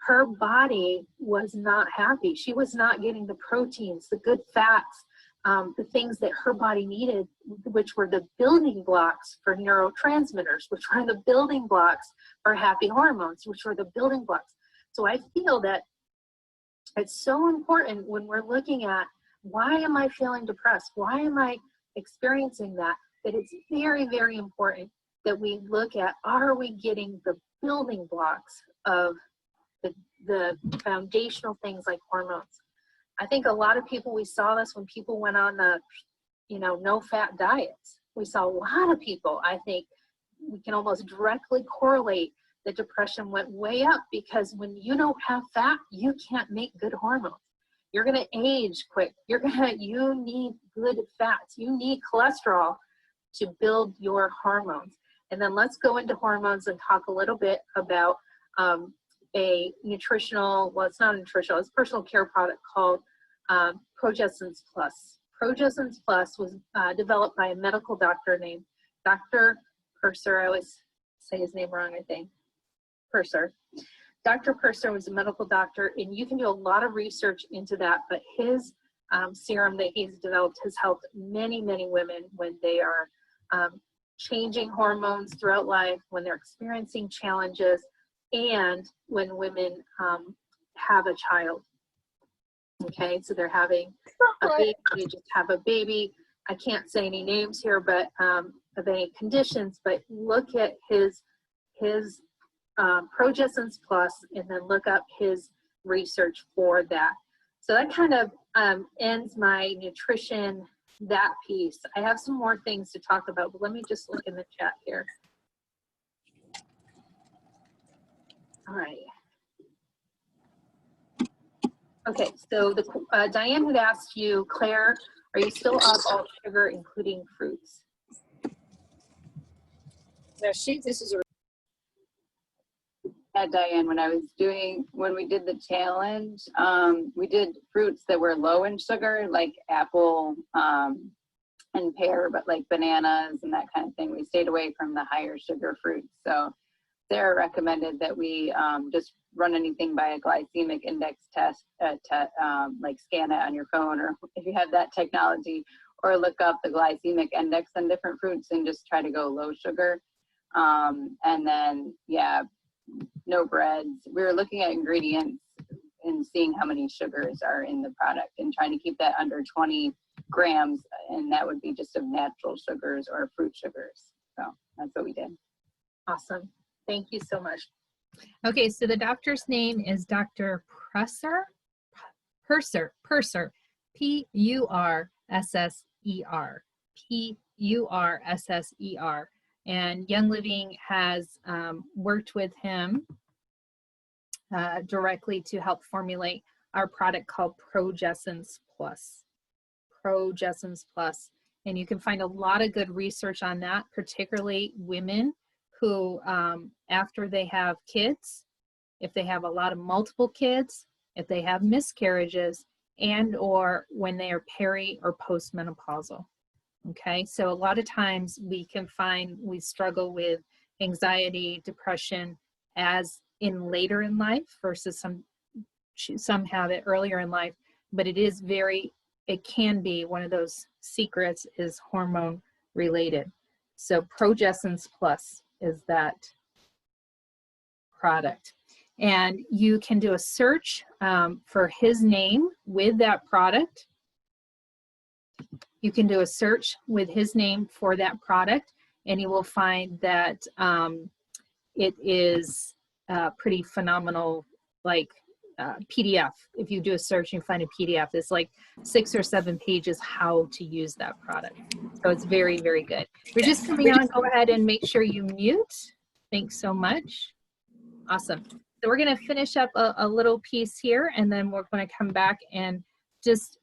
her body was not happy. She was not getting the proteins, the good fats, the things that her body needed, which were the building blocks for neurotransmitters, which were the building blocks for happy hormones, which were the building blocks. So I feel that it's so important when we're looking at, why am I feeling depressed? Why am I experiencing that? That it's very, very important that we look at, are we getting the building blocks of the foundational things like hormones? I think a lot of people, we saw this when people went on the, no-fat diets. We saw a lot of people, I think we can almost directly correlate that depression went way up, because when you don't have fat, you can't make good hormones. You're going to age quick. You need good fats. You need cholesterol to build your hormones. And then let's go into hormones and talk a little bit about a nutritional, well, it's not nutritional, it's a personal care product called Progessence Plus. Progessence Plus was developed by a medical doctor named Dr. Purser. I always say his name wrong, I think. Purser. Dr. Purser was a medical doctor, and you can do a lot of research into that, but his serum that he's developed has helped many, many women when they are changing hormones throughout life, when they're experiencing challenges, and when women have a child. Okay, so they're having a baby, they just have a baby. I can't say any names here, but of any conditions, but look at his Progessence Plus, and then look up his research for that. So that kind of ends my nutrition, that piece. I have some more things to talk about, but let me just look in the chat here. All right. Okay, so Diane had asked you, Claire, are you still off all sugar, including fruits? No, this is a Yeah, Diane, when we did the challenge, we did fruits that were low in sugar, like apple and pear, but like bananas and that kind of thing. We stayed away from the higher sugar fruits. So Sarah recommended that we just run anything by a glycemic index test, like scan it on your phone, or if you have that technology, or look up the glycemic index on different fruits and just try to go low sugar. And then, yeah, no breads. We were looking at ingredients and seeing how many sugars are in the product and trying to keep that under 20 grams, and that would be just of natural sugars or fruit sugars. So that's what we did. Awesome. Thank you so much. Okay, so the doctor's name is Dr. Purser, Purser, P-U-R-S-S-E-R, P-U-R-S-S-E-R. And Young Living has worked with him directly to help formulate our product called Progessence Plus. Progessence Plus. And you can find a lot of good research on that, particularly women who, after they have kids, if they have a lot of multiple kids, if they have miscarriages, and or when they are peri or postmenopausal. Okay, so a lot of times we struggle with anxiety, depression as in later in life versus some have it earlier in life, but it can be one of those secrets is hormone related. So Progessence Plus is that product. And you can do a search for his name with that product. you can do a search with his name for that product, and you will find that it is pretty phenomenal, like PDF. If you do a search and you find a PDF, it's like 6 or 7 pages how to use that product. So it's very, very good. We're just coming on. Go ahead and make sure you mute. Thanks so much. Awesome. So we're going to finish up a little piece here, and then we're going to come back and just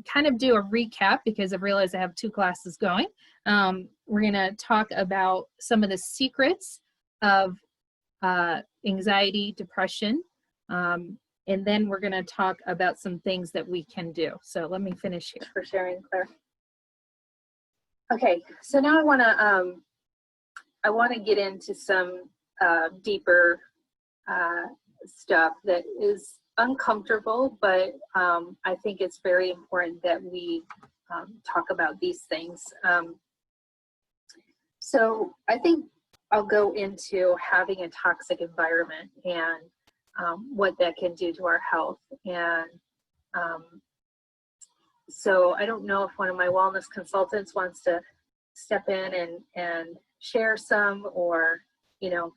kind of do a recap because I realize I have 2 classes going. We're going to talk about some of the secrets of anxiety, depression, and then we're going to talk about some things that we can do. So let me finish here. For sharing, Claire. Okay, so now I want to get into some deeper stuff that is uncomfortable, but I think it's very important that we talk about these things. So I think I'll go into having a toxic environment and what that can do to our health. And so I don't know if one of my wellness consultants wants to step in and share some, or, you know,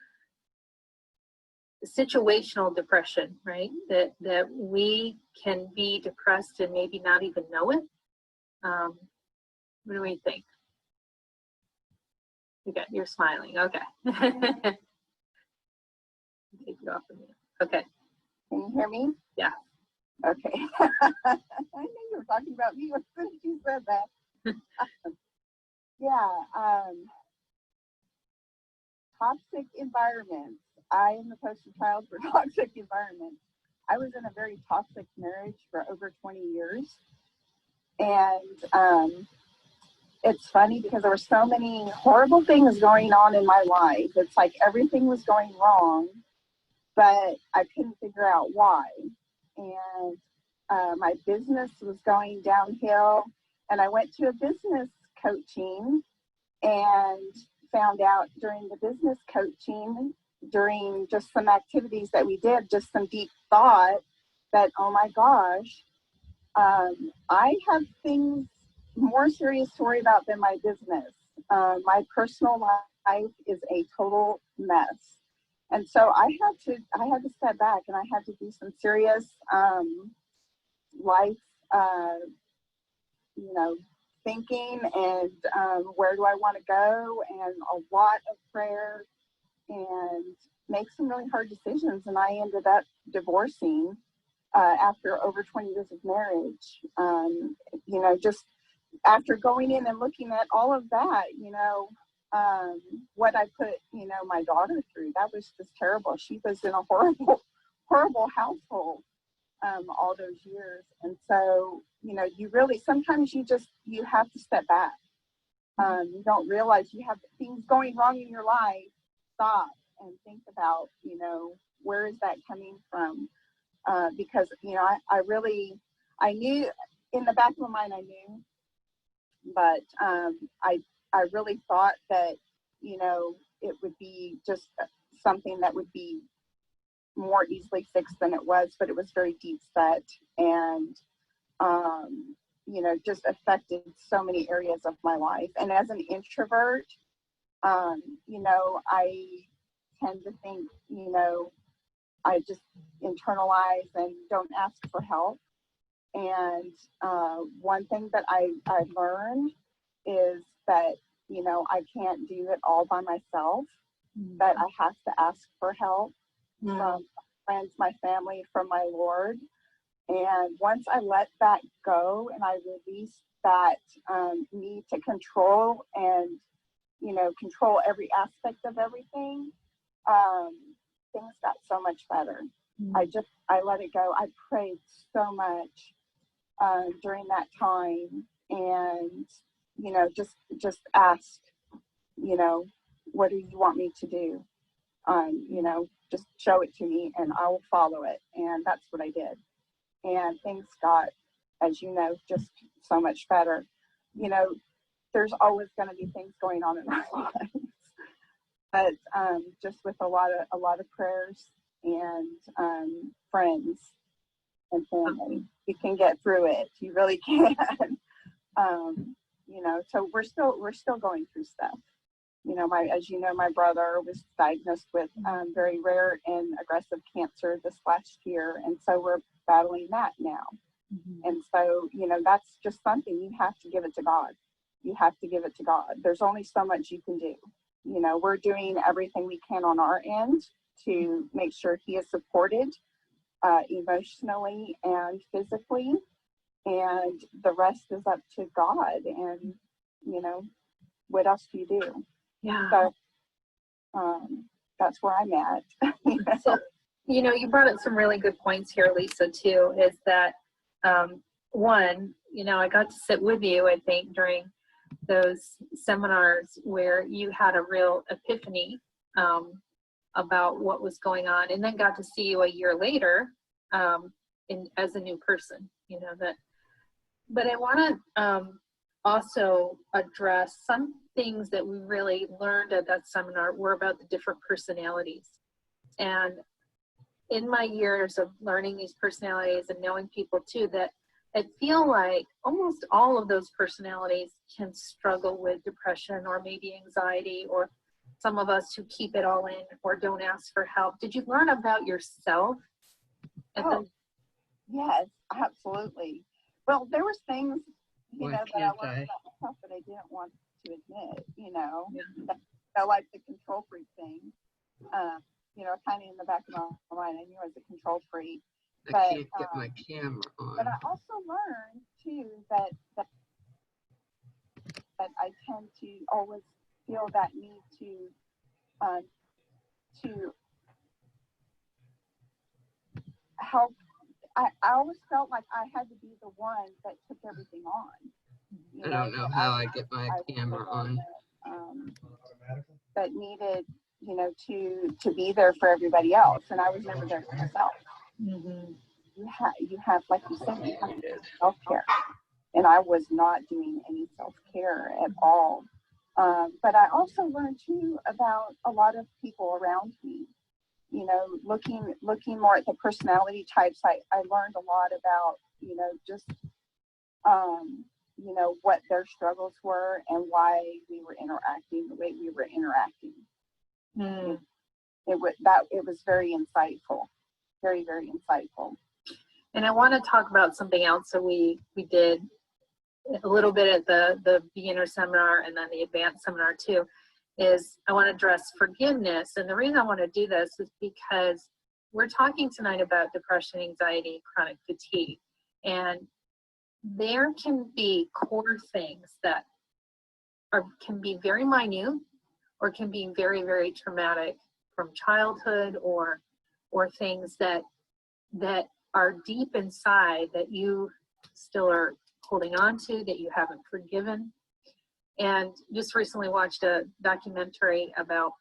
situational depression, right? That we can be depressed and maybe not even know it. What do we think? Okay, you're smiling. Okay. Take you off of me. Okay. Can you hear me? Yeah. Okay. I knew you were talking about me as soon as you said that. Yeah. Toxic environments. I am the poster child for toxic environments. I was in a very toxic marriage for over 20 years. And it's funny because there were so many horrible things going on in my life. It's like everything was going wrong, but I couldn't figure out why. And my business was going downhill. And I went to a business coaching and found out during the business coaching, during just some activities that we did, just some deep thought that, oh my gosh, I have things more serious to worry about than my business. My personal life is a total mess. And so I had to step back, and I had to do some serious life, thinking, and where do I want to go, and a lot of prayer, and make some really hard decisions. And I ended up divorcing after over 20 years of marriage. Just after going in and looking at all of that, what I put, my daughter through, that was just terrible. She was in a horrible, horrible household all those years. And so, you really, sometimes you have to step back. You don't realize you have things going wrong in your life. Stop and think about, where is that coming from? Because, I knew in the back of my mind, I knew, but I really thought that, it would be just something that would be more easily fixed than it was, but it was very deep set, and, just affected so many areas of my life. And as an introvert, I tend to think, I just internalize and don't ask for help. And one thing that I learned is that, I can't do it all by myself, that I have to ask for help from friends, my family, from my Lord. And once I let that go and I released that need to control and, control every aspect of everything, things got so much better. I let it go. I prayed so much during that time, and, just asked, what do you want me to do? Just show it to me and I will follow it. And that's what I did. And things got, as you know, just so much better. There's always going to be things going on in our lives, but just with a lot of prayers and friends and family, you can get through it. You really can. You know, so we're still going through stuff. You know, as you know, my brother was diagnosed with very rare and aggressive cancer this last year, and so we're battling that now. And so, you know, that's just something you have to give it to God. You have to give it to God. There's only so much you can do. You know, we're doing everything we can on our end to make sure he is supported emotionally and physically, and the rest is up to God. And, you know, what else do you do? Yeah. So that's where I'm at. You know? So, you know, you brought up some really good points here, Lisa, too, is that one, you know, I got to sit with you, I think, during those seminars where you had a real epiphany about what was going on, and then got to see you a year later as a new person, you know, that. But I want to also address some things that we really learned at that seminar were about the different personalities. And in my years of learning these personalities and knowing people too, that I feel like almost all of those personalities can struggle with depression or maybe anxiety, or some of us who keep it all in or don't ask for help. Did you learn about yourself? Yes, absolutely. Well, there was things, you Why know, that I can't learned I? about myself that I didn't want to admit, you know, Yeah. that like the control freak thing, you know, kind of in the back of my mind, I knew I was a control freak. I But, can't get my camera But on. I also learned too that I tend to always feel that need to help. I always felt like I had to be the one that took everything on. You I don't know how I get my I was the camera one on. that needed, you know, to be there for everybody else, and I was never there for myself. You have, like you said, you have to do self-care, and I was not doing any self-care at all. But I also learned too about a lot of people around me. You know, looking more at the personality types, I learned a lot about, you know, just you know, what their struggles were and why we were interacting the way we were interacting. It was very insightful, very, very insightful. And I want to talk about something else that we did a little bit at the beginner seminar and then the advanced seminar too, is I want to address forgiveness. And the reason I want to do this is because we're talking tonight about depression, anxiety, chronic fatigue. And there can be core things that can be very minute or can be very, very traumatic from childhood, or things that are deep inside that you still are holding on to, that you haven't forgiven. And just recently watched a documentary about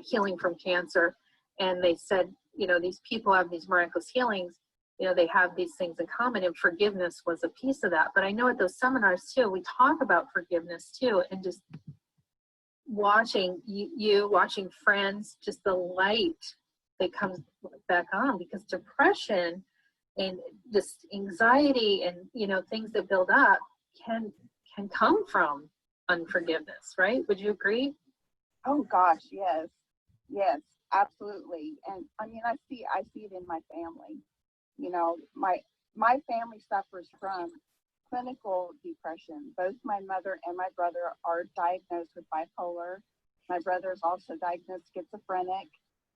healing from cancer, and they said, you know, these people have these miraculous healings, you know, they have these things in common, and forgiveness was a piece of that. But I know at those seminars too, we talk about forgiveness too, and just watching watching friends, just the light that comes back on, because depression and just anxiety and, you know, things that build up can come from unforgiveness, right? Would you agree? Oh gosh, yes, absolutely. And I mean, I see it in my family. You know, my family suffers from clinical depression. Both my mother and my brother are diagnosed with bipolar. My brother is also diagnosed schizophrenic.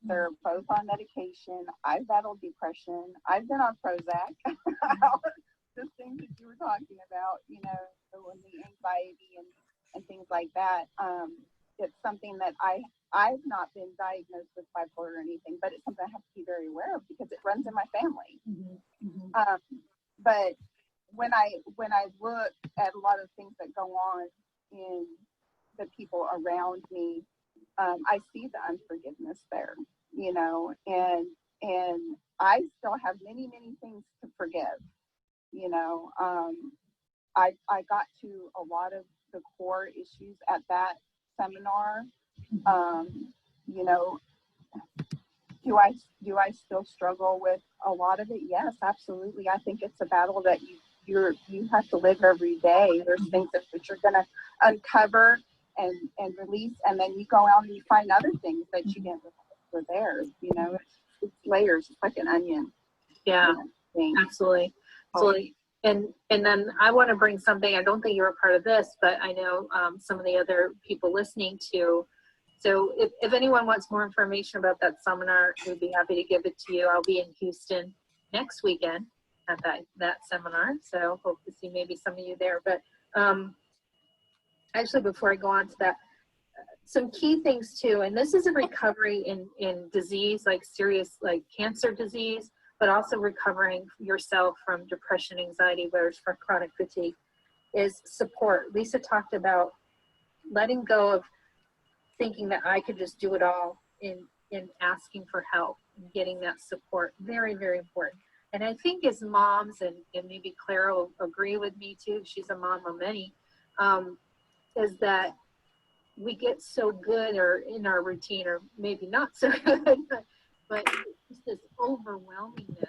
They're both on medication. I've battled depression. I've been on Prozac. The things that you were talking about, you know, and the anxiety and things like that. It's something that I've not been diagnosed with bipolar or anything, but it's something I have to be very aware of because it runs in my family. But when I look at a lot of things that go on in the people around me, I see the unforgiveness there, you know, and I still have many, many things to forgive, you know. I got to a lot of the core issues at that seminar. You know, do I still struggle with a lot of it? Yes, absolutely. I think it's a battle that you you have to live every day. There's things that you're going to uncover and release, and then you go out and you find other things that you didn't realize were there. You know, it's layers. It's like an onion. Yeah, you know, thing. absolutely. Absolutely. And then I want to bring something, I don't think you were part of this, but I know some of the other people listening to. So if anyone wants more information about that seminar, we'd be happy to give it to you. I'll be in Houston next weekend at that seminar. So hope to see maybe some of you there. But actually, before I go on to that, some key things too, and this is a recovery in disease, like serious, like cancer disease, but also recovering yourself from depression, anxiety, whereas for chronic fatigue, is support. Lisa talked about letting go of thinking that I could just do it all in asking for help and getting that support. Very, very important. And I think as moms, and maybe Clara will agree with me too, she's a mom of many, is that we get so good or in our routine, or maybe not so good, but just this overwhelmingness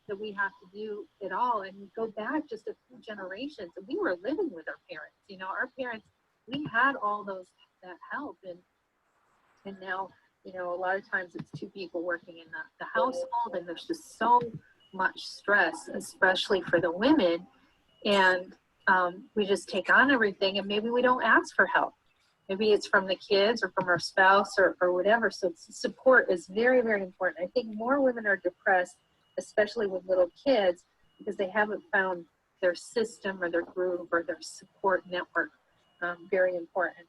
that we have to do it all. And we go back just a few generations, and we were living with our parents. You know, our parents, we had all that help, and now, you know, a lot of times it's two people working in the household, and there's just so much stress, especially for the women, and we just take on everything, and maybe we don't ask for help. Maybe it's from the kids or from our spouse or whatever. So support is very, very important. I think more women are depressed, especially with little kids, because they haven't found their system or their groove or their support network. Very important.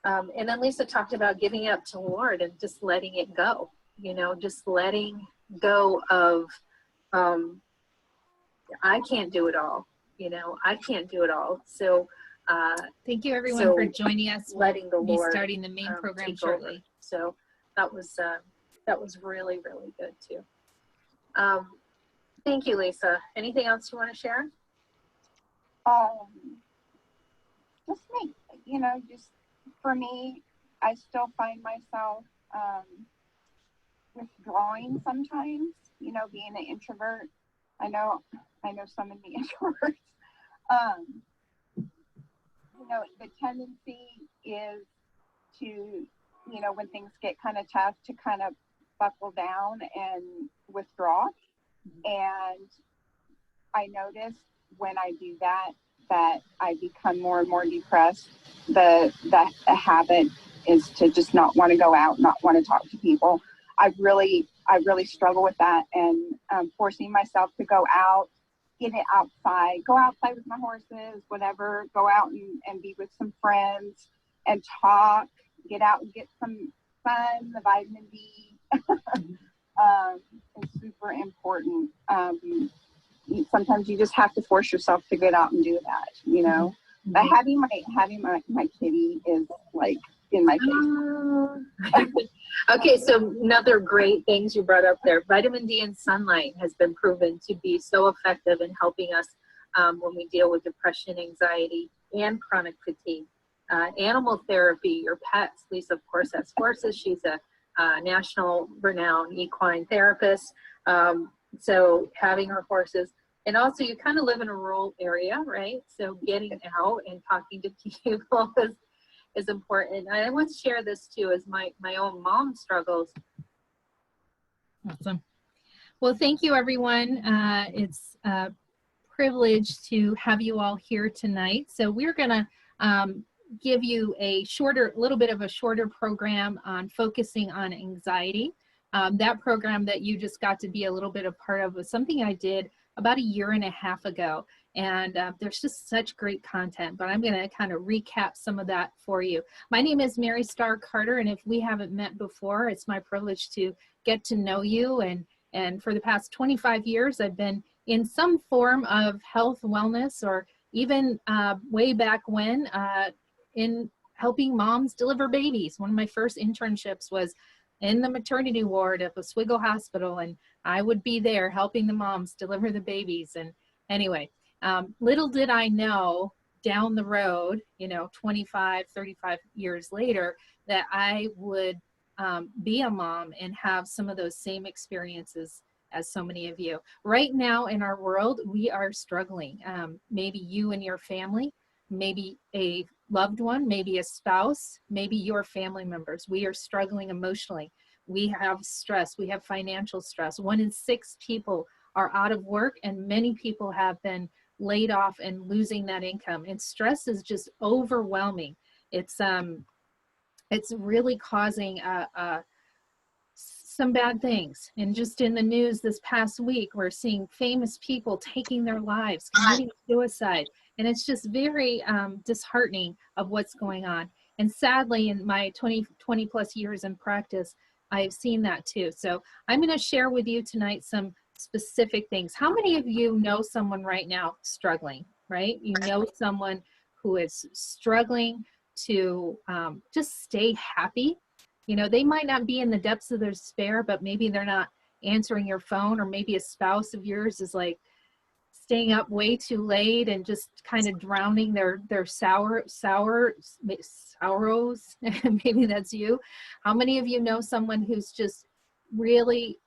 And then Lisa talked about giving up to the Lord and just letting it go, you know, just letting go of, I can't do it all, you know, I can't do it all. So Thank you everyone so for joining us. letting the We'll be Lord starting the main program take over. shortly. So that was really, really good too. Thank you, Lisa. Anything else you want to share? Just me, you know, just for me, I still find myself withdrawing sometimes, you know, being an introvert. I know some of the introverts. You know, the tendency is to, you know, when things get kind of tough, to kind of buckle down and withdraw. And I notice when I do that I become more and more depressed. The habit is to just not want to go out, not want to talk to people. I really struggle with that, and forcing myself to go out, get it outside, go outside with my horses, whatever, go out and be with some friends and talk, get out and get some sun, the vitamin D is super important. Sometimes you just have to force yourself to get out and do that, you know. But having my kitty is like in my face. Okay, so another great things you brought up there. Vitamin D and sunlight has been proven to be so effective in helping us when we deal with depression, anxiety, and chronic fatigue. Animal therapy, your pets. Lisa, of course, has horses. She's a national renowned equine therapist. So having her horses, and also you kind of live in a rural area, right? So getting out and talking to people is important. And I want to share this too, as my own mom struggles. Awesome. Well, thank you everyone. It's a privilege to have you all here tonight. So we're gonna give you a little bit of a shorter program on focusing on anxiety. That program that you just got to be a little bit a part of was something I did about 1.5 years ago. And there's just such great content, but I'm going to kind of recap some of that for you. My name is Mary Starr Carter, and if we haven't met before, it's my privilege to get to know you. And for the past 25 years, I've been in some form of health, wellness, or even way back when in helping moms deliver babies. One of my first internships was in the maternity ward at Oswego Hospital, and I would be there helping the moms deliver the babies. And anyway, little did I know down the road, you know, 25, 35 years later, that I would be a mom and have some of those same experiences as so many of you. Right now in our world, we are struggling. Maybe you and your family, maybe a loved one, maybe a spouse, maybe your family members. We are struggling emotionally. We have stress. We have financial stress. 1 in 6 people are out of work, and many people have been laid off and losing that income. And stress is just overwhelming. It's really causing some bad things. And just in the news this past week, we're seeing famous people taking their lives, committing suicide. And it's just very disheartening of what's going on. And sadly, in my 20 plus years in practice, I've seen that too. So I'm going to share with you tonight some specific things. How many of you know someone right now struggling, right? You know someone who is struggling to just stay happy. You know, they might not be in the depths of their despair, but maybe they're not answering your phone, or maybe a spouse of yours is like staying up way too late and just kind of drowning their sorrows. Maybe that's you. How many of you know someone who's just really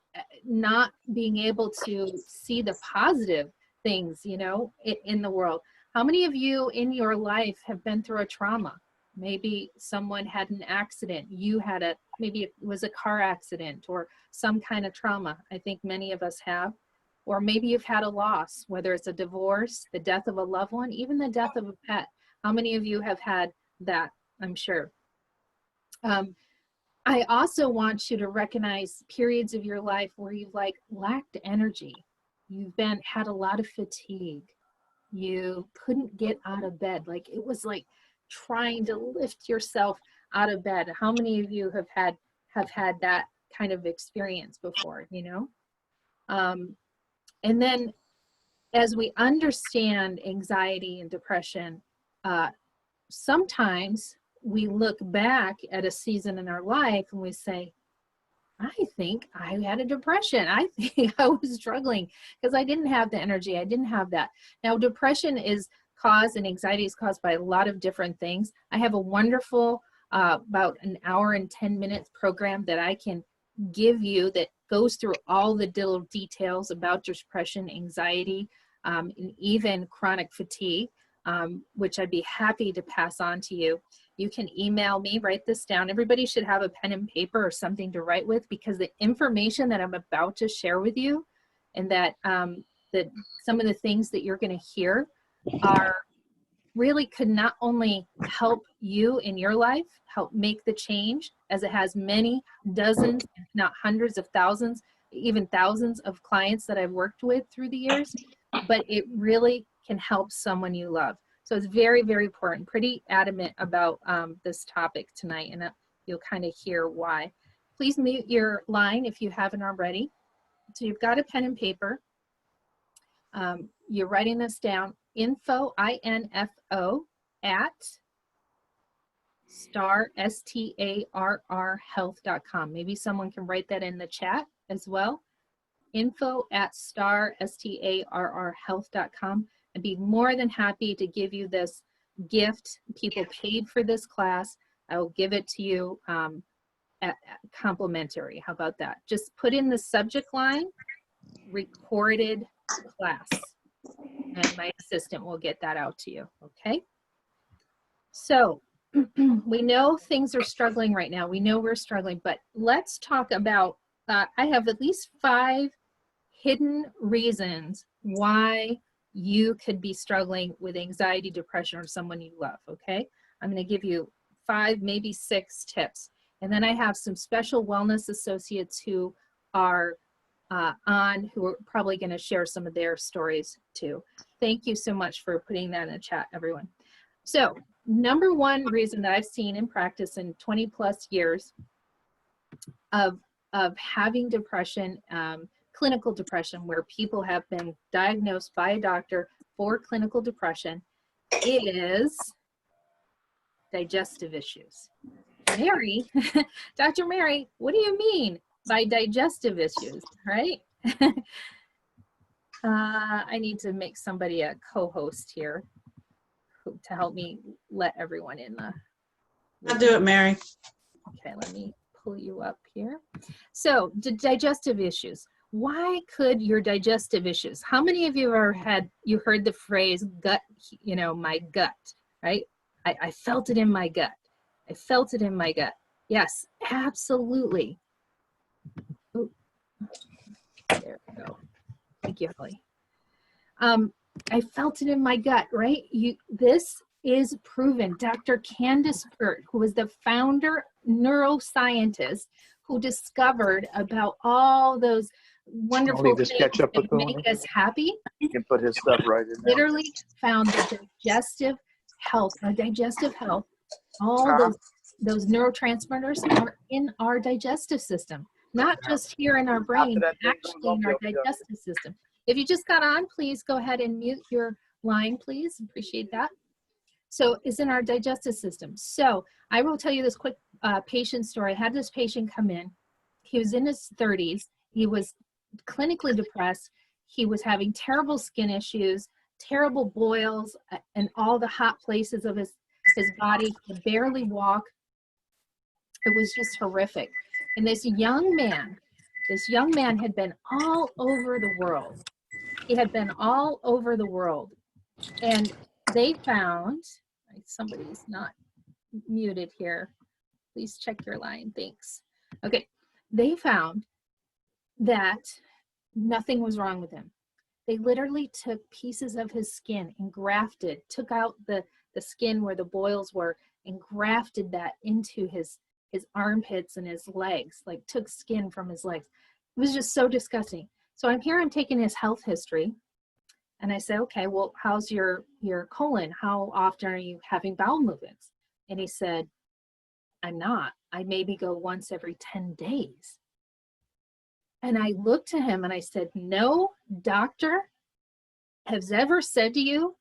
not being able to see the positive things, you know, in the world? How many of you in your life have been through a trauma? Maybe someone had an accident. You had maybe it was a car accident or some kind of trauma. I think many of us have. Or maybe you've had a loss, whether it's a divorce, the death of a loved one, even the death of a pet. How many of you have had that? I'm sure. I also want you to recognize periods of your life where you've lacked energy. You've had a lot of fatigue. You couldn't get out of bed. Like it was like trying to lift yourself out of bed. How many of you have had that kind of experience before, you know? And then as we understand anxiety and depression, sometimes we look back at a season in our life and we say, I think I had a depression. I think I was struggling because I didn't have the energy. I didn't have that. Now, depression is caused and anxiety is caused by a lot of different things. I have a wonderful, about an hour and 10 minutes program that I can give you that goes through all the little details about depression, anxiety, and even chronic fatigue, which I'd be happy to pass on to you. You can email me, write this down. Everybody should have a pen and paper or something to write with, because the information that I'm about to share with you and that some of the things that you're going to hear really could not only help you in your life, help make the change, as it has many dozens, if not hundreds of thousands, even thousands of clients that I've worked with through the years, but it really can help someone you love. So it's very, very important. Pretty adamant about this topic tonight, and you'll kind of hear why. Please mute your line if you haven't already. So you've got a pen and paper. You're writing this down. Info, I-N-F-O, at star, S-T-A-R-R, health.com. Maybe someone can write that in the chat as well. Info at star, S-T-A-R-R, health.com. I'd be more than happy to give you this gift. People paid for this class. I will give it to you at complimentary. How about that? Just put in the subject line, recorded class, and my assistant will get that out to you, okay? So we know things are struggling right now. We know we're struggling, but let's talk about, I have at least 5 hidden reasons why you could be struggling with anxiety, depression, or someone you love, okay? I'm gonna give you 5, maybe 6 tips. And then I have some special wellness associates who are who are probably gonna share some of their stories too. Thank you so much for putting that in the chat, everyone. So number 1 reason that I've seen in practice in 20 plus years of having depression, clinical depression, where people have been diagnosed by a doctor for clinical depression, is digestive issues. Mary, Dr. Mary, what do you mean by digestive issues, right? I need to make somebody a co-host here to help me let everyone in the. I'll do it, Mary. Okay, let me pull you up here. So digestive issues. Why could your digestive issues, how many of you have ever heard the phrase gut, my gut, right? I felt it in my gut. I felt it in my gut. Yes, absolutely. Ooh, there we go. Thank you, Holly. I felt it in my gut, right? This is proven. Dr. Candace Pert, who was the founder neuroscientist who discovered about all those wonderful this things ketchup that with make us happy, He can put his stuff right in there. literally found the digestive health, our digestive health, all Uh-huh. those neurotransmitters are in our digestive system, not just here in our After brain, that but thing actually goes in off, our you'll- digestive system. If you just got on, please go ahead and mute your line, please. Appreciate that. So it's in our digestive system. So I will tell you this quick patient story. I had this patient come in. He was in his 30s. He was clinically depressed. He was having terrible skin issues, terrible boils, and all the hot places of his body. He could barely walk. It was just horrific. And this young man had been all over the world. He had been all over the world. And they found, somebody's not muted here. Please check your line, thanks. Okay, they found that nothing was wrong with him. They literally took pieces of his skin and took out the skin where the boils were and grafted that into his armpits and his legs, like took skin from his legs. It was just so disgusting. So I'm taking his health history, and I say, okay, well, how's your colon? How often are you having bowel movements? And he said, I'm not. I maybe go once every 10 days. And I looked to him and I said, no doctor has ever said to you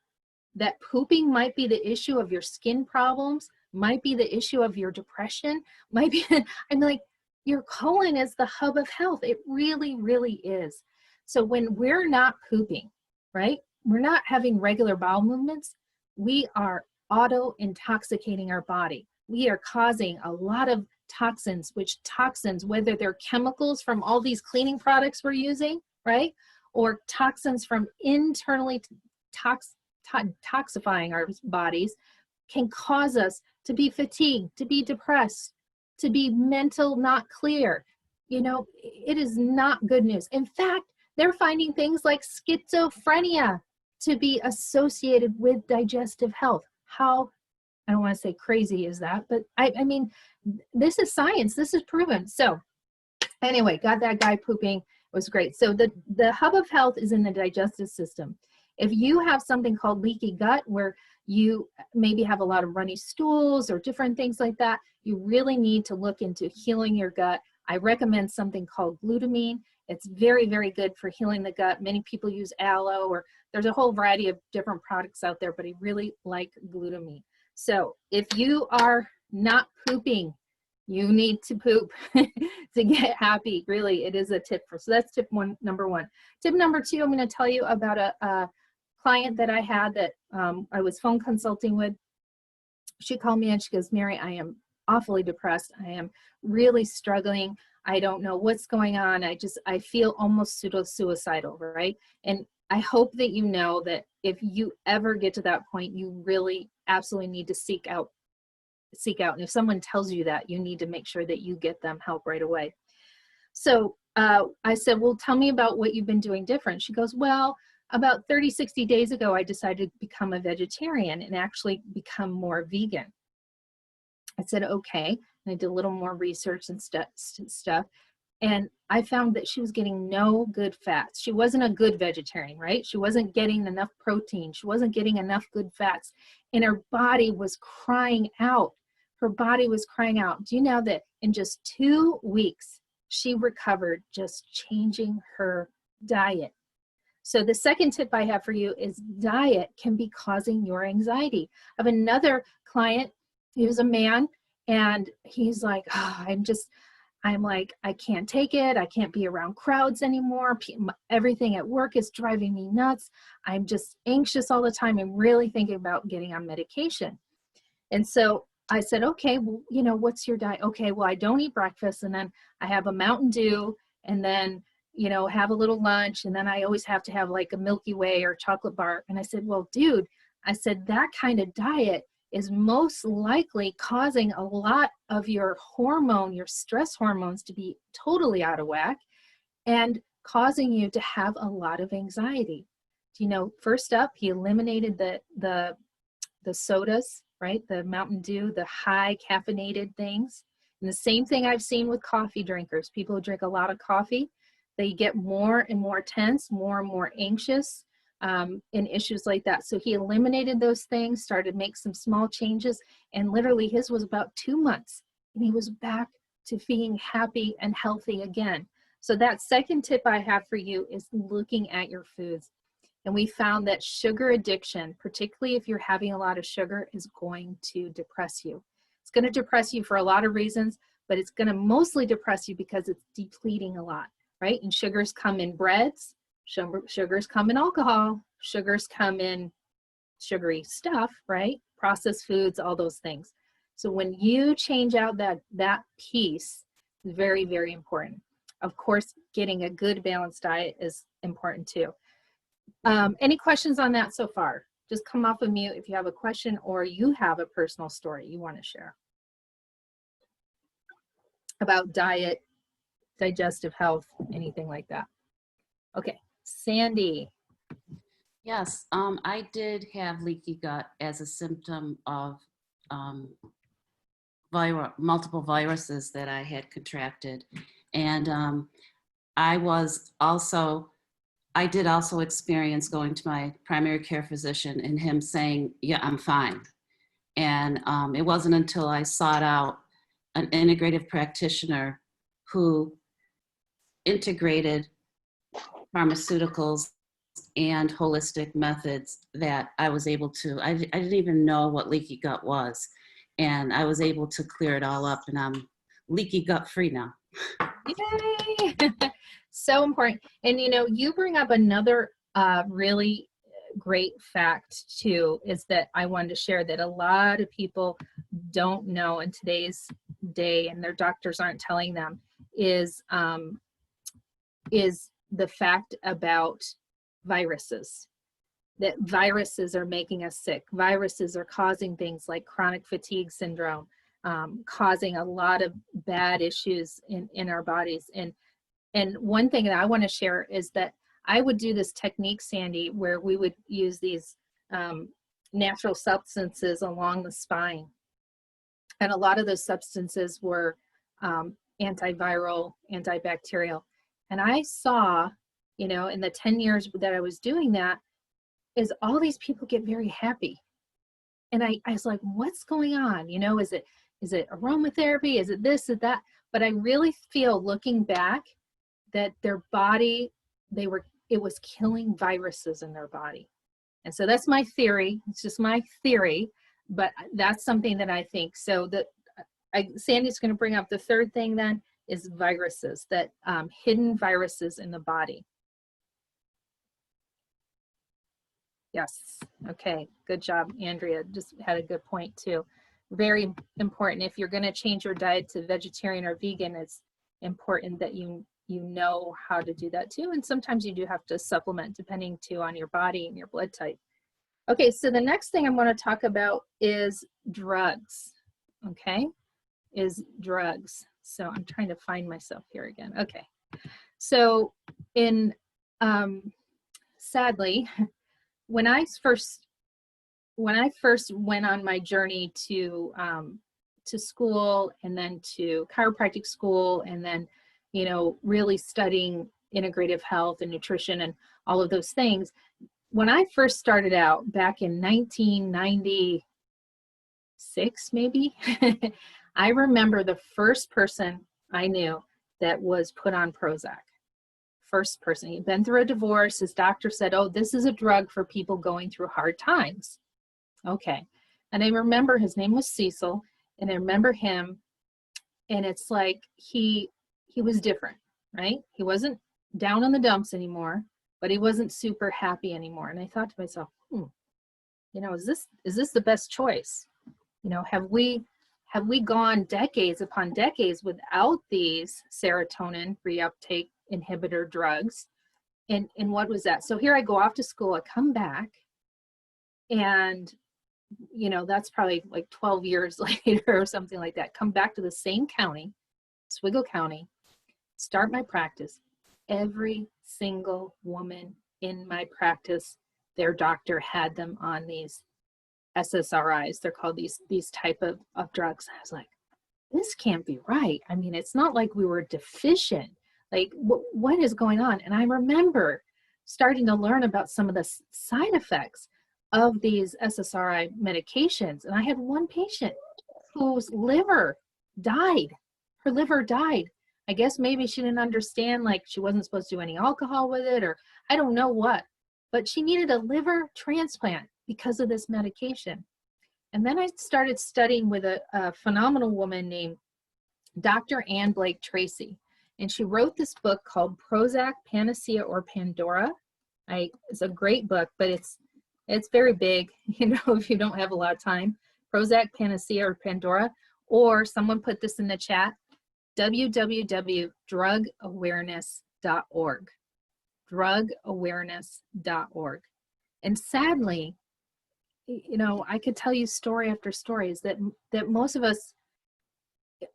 that pooping might be the issue of your skin problems, might be the issue of your depression, might be, I'm like, your colon is the hub of health. It really, really is. So when we're not pooping, right? We're not having regular bowel movements. We are auto-intoxicating our body. We are causing a lot of toxins, whether they're chemicals from all these cleaning products we're using, right? Or toxins from internally toxifying our bodies, can cause us to be fatigued, to be depressed, to be mental not clear. It is not good news. In fact, they're finding things like schizophrenia to be associated with digestive health. How, I don't want to say crazy is that, but I mean, this is science, this is proven. So anyway, got that guy pooping, it was great. So the hub of health is in the digestive system. If you have something called leaky gut, where you maybe have a lot of runny stools or different things like that, you really need to look into healing your gut. I recommend something called glutamine. It's very, very good for healing the gut. Many people use aloe, or there's a whole variety of different products out there, but I really like glutamine. So if you are not pooping, you need to poop to get happy. Really, it is a tip so that's tip number one. Tip number two, I'm going to tell you about a client that I had that I was phone consulting with. She called me and she goes, Mary, I am awfully depressed. I am really struggling. I don't know what's going on. I feel almost pseudo-suicidal, right? And I hope that you know that if you ever get to that point, you really absolutely need to seek out. And if someone tells you that, you need to make sure that you get them help right away. So I said, well, tell me about what you've been doing different. She goes, well, about 30, 60 days ago, I decided to become a vegetarian and actually become more vegan. I said, okay. And I did a little more research and stuff. And I found that she was getting no good fats. She wasn't a good vegetarian, right? She wasn't getting enough protein. She wasn't getting enough good fats. And her body was crying out. Her body was crying out. Do you know that in just 2 weeks, she recovered just changing her diet? So the second tip I have for you is diet can be causing your anxiety. I have another client, he was a man, and he's like, oh, I'm like, I can't take it. I can't be around crowds anymore. Everything at work is driving me nuts. I'm just anxious all the time. I'm really thinking about getting on medication. And so I said, okay, well, what's your diet? Okay, well, I don't eat breakfast, and then I have a Mountain Dew, and then you know, have a little lunch, and then I always have to have like a Milky Way or chocolate bar. And I said, well, dude, I said, that kind of diet is most likely causing a lot of your stress hormones to be totally out of whack and causing you to have a lot of anxiety. You know, first up, he eliminated the sodas, right? The Mountain Dew, the high caffeinated things. And the same thing I've seen with coffee drinkers. People who drink a lot of coffee, they get more and more tense, more and more anxious, in issues like that. So he eliminated those things, started to make some small changes, and literally his was about 2 months, and he was back to being happy and healthy again. So that second tip I have for you is looking at your foods. And we found that sugar addiction, particularly if you're having a lot of sugar, is going to depress you. It's going to depress you for a lot of reasons, but it's going to mostly depress you because it's depleting a lot, right? And sugars come in breads, sugars come in alcohol, sugars come in sugary stuff, right? Processed foods, all those things. So when you change out that piece, is very, very important. Of course, getting a good balanced diet is important too. Any questions on that so far? Just come off of mute if you have a question or you have a personal story you want to share about diet, digestive health, anything like that. Okay, Sandy. Yes, I did have leaky gut as a symptom of multiple viruses that I had contracted. And I did also experience going to my primary care physician and him saying, yeah, I'm fine. And it wasn't until I sought out an integrative practitioner who integrated pharmaceuticals and holistic methods that I was able to, I didn't even know what leaky gut was. And I was able to clear it all up, and I'm leaky gut free now. Yay! So important. And you know, you bring up another really great fact too, is that I wanted to share that a lot of people don't know in today's day, and their doctors aren't telling them, is the fact about viruses. That viruses are making us sick. Viruses are causing things like chronic fatigue syndrome, causing a lot of bad issues in our bodies. And one thing that I want to share is that I would do this technique, Sandy, where we would use these natural substances along the spine. And a lot of those substances were antiviral, antibacterial. And I saw, you know, in the 10 years that I was doing that, is all these people get very happy. And I was like, what's going on? You know, is it aromatherapy? Is it this, is that? But I really feel, looking back, that their body, it was killing viruses in their body. And so that's my theory. It's just my theory, but that's something that I think. So Sandy's going to bring up the third thing then, is viruses, that hidden viruses in the body. Yes. Okay. Good job, Andrea. Just had a good point too. Very important. If you're going to change your diet to vegetarian or vegan, it's important that you know how to do that too. And sometimes you do have to supplement depending too on your body and your blood type. Okay. So the next thing I'm going to talk about is drugs. Okay. Is drugs. So I'm trying to find myself here again. Okay. So sadly, when I first went on my journey to school, and then to chiropractic school, and then, you know, really studying integrative health and nutrition and all of those things, when I first started out back in 1996, maybe, I remember the first person I knew that was put on Prozac. First person. He'd been through a divorce. His doctor said, oh, this is a drug for people going through hard times. Okay. And I remember his name was Cecil, and I remember him, and it's like he was different, right? He wasn't down in the dumps anymore, but he wasn't super happy anymore. And I thought to myself, you know, is this the best choice? You know, have we gone decades upon decades without these serotonin reuptake inhibitor drugs. And what was that? So here I go off to school, I come back, and you know, that's probably like 12 years later or something like that. Come back to the same county, Oswego County, start my practice. Every single woman in my practice, their doctor had them on these SSRIs. They're called these type of drugs. I was like, this can't be right. I mean, it's not like we were deficient. Like, what is going on? And I remember starting to learn about some of the side effects of these SSRI medications. And I had one patient whose liver died. Her liver died. I guess maybe she didn't understand, like she wasn't supposed to do any alcohol with it, or I don't know what, but she needed a liver transplant because of this medication. And then I started studying with a phenomenal woman named Dr. Ann Blake Tracy. And she wrote this book called Prozac, Panacea, or Pandora. It's a great book, but it's very big, you know, if you don't have a lot of time. Prozac, Panacea, or Pandora. Or someone put this in the chat, www.drugawareness.org. drugawareness.org. And sadly, you know, I could tell you story after story is that most of us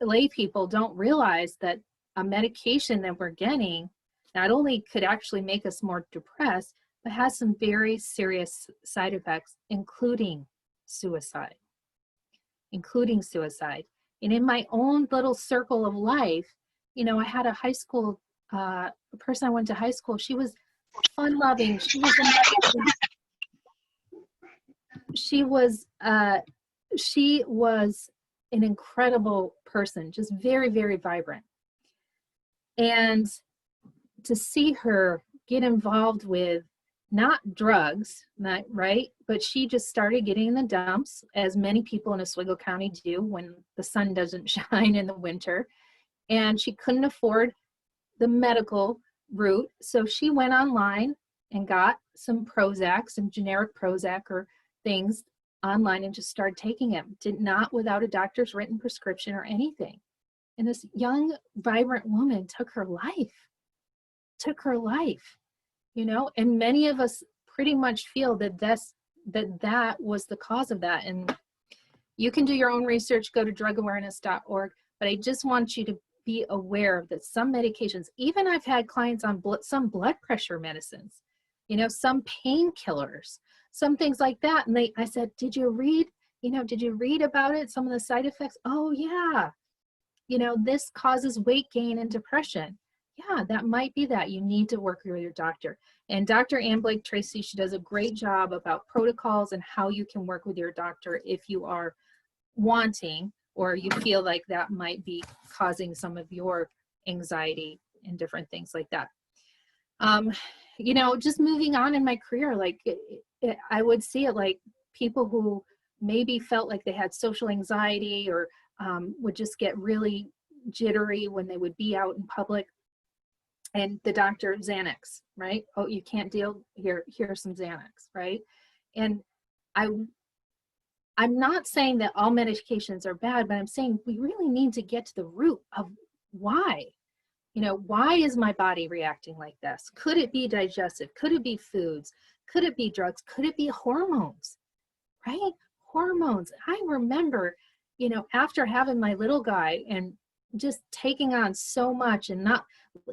lay people don't realize that a medication that we're getting not only could actually make us more depressed, but has some very serious side effects, including suicide. And in my own little circle of life, you know, I had a high school, a person I went to high school, she was fun-loving. She was an incredible person, just very, very vibrant. And to see her get involved with not drugs, not right, but she just started getting in the dumps, as many people in Oswego County do when the sun doesn't shine in the winter. And she couldn't afford the medical route, so she went online and got some Prozac, some generic Prozac or things online, and just started taking them. Did not without a doctor's written prescription or anything. And this young, vibrant woman took her life, you know, and many of us pretty much feel that that was the cause of that. And you can do your own research, go to drugawareness.org, but I just want you to be aware that some medications, even I've had clients on some blood pressure medicines, you know, some painkillers, some things like that. And I said, did you read about it? Some of the side effects? Oh yeah. You know, this causes weight gain and depression. Yeah, that might be that. You need to work with your doctor. And Dr. Ann Blake Tracy, she does a great job about protocols and how you can work with your doctor if you are wanting or you feel like that might be causing some of your anxiety and different things like that. You know, just moving on in my career, like I would see it like people who maybe felt like they had social anxiety or would just get really jittery when they would be out in public. And the doctor, Xanax, right? Oh, you can't deal, here's some Xanax, right? And I'm not saying that all medications are bad, but I'm saying we really need to get to the root of why. You know, why is my body reacting like this? Could it be digestive? Could it be foods? Could it be drugs? Could it be hormones, right? Hormones. I remember, you know, after having my little guy and just taking on so much and not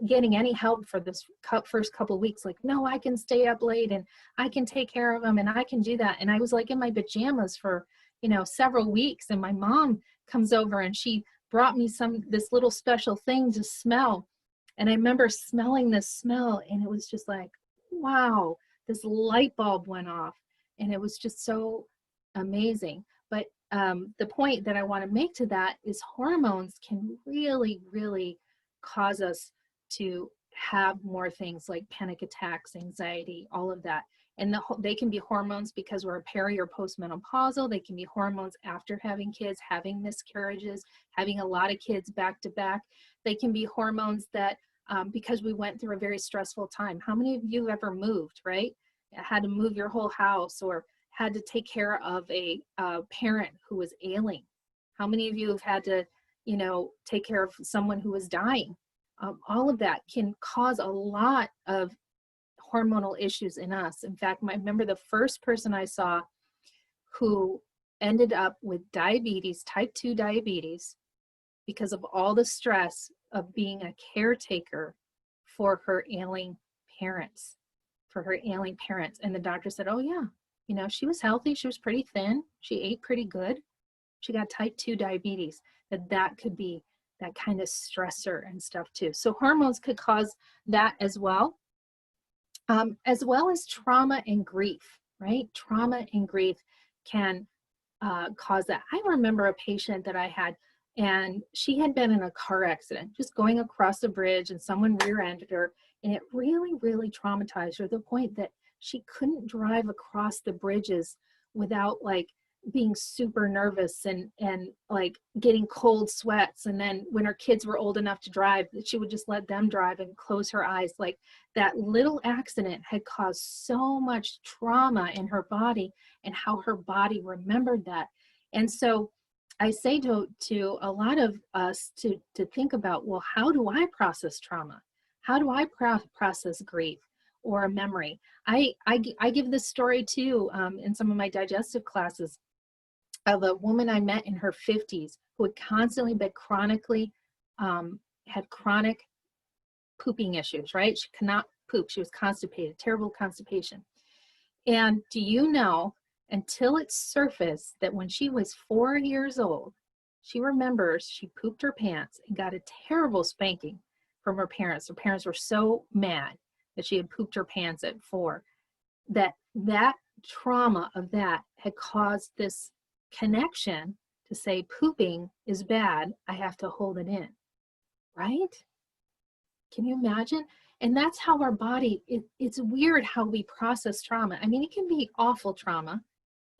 getting any help for this first couple of weeks, like, no, I can stay up late and I can take care of him and I can do that. And I was like in my pajamas for, you know, several weeks. And my mom comes over and she brought me this little special thing to smell. And I remember smelling this smell and it was just like, wow, this light bulb went off. And it was just so amazing. But the point that I want to make to that is hormones can really, really cause us to have more things like panic attacks, anxiety, all of that. And they can be hormones because we're peri or postmenopausal. They can be hormones after having kids, having miscarriages, having a lot of kids back to back. They can be hormones that because we went through a very stressful time. How many of you ever moved, right? Had to move your whole house or had to take care of a parent who was ailing? How many of you have had to, you know, take care of someone who was dying? all of that can cause a lot of hormonal issues in us. In fact, I remember the first person I saw who ended up with diabetes, type 2 diabetes, because of all the stress of being a caretaker for her ailing parents, And the doctor said, oh yeah, you know, she was healthy. She was pretty thin. She ate pretty good. She got type 2 diabetes. That could be that kind of stressor and stuff too. So hormones could cause that as well as trauma and grief, right? Trauma and grief can cause that. I remember a patient that I had, and she had been in a car accident, just going across a bridge, and someone rear-ended her, and it really, really traumatized her to the point that she couldn't drive across the bridges without like being super nervous and like getting cold sweats. And then when her kids were old enough to drive, she would just let them drive and close her eyes. Like that little accident had caused so much trauma in her body, and how her body remembered that. And so I say to a lot of us to think about, well, how do I process trauma? How do I process grief or a memory? I give this story too in some of my digestive classes, of a woman I met in her 50s who had constantly been had chronic pooping issues, right? She could not poop. She was constipated, terrible constipation. And do you know, until it surfaced that when she was 4 years old, she remembers she pooped her pants and got a terrible spanking from her parents. Her parents were so mad that she had pooped her pants at 4, that trauma of that had caused this connection to say pooping is bad, I have to hold it in, right? Can you imagine? And that's how our body, it's weird how we process trauma. I mean, it can be awful trauma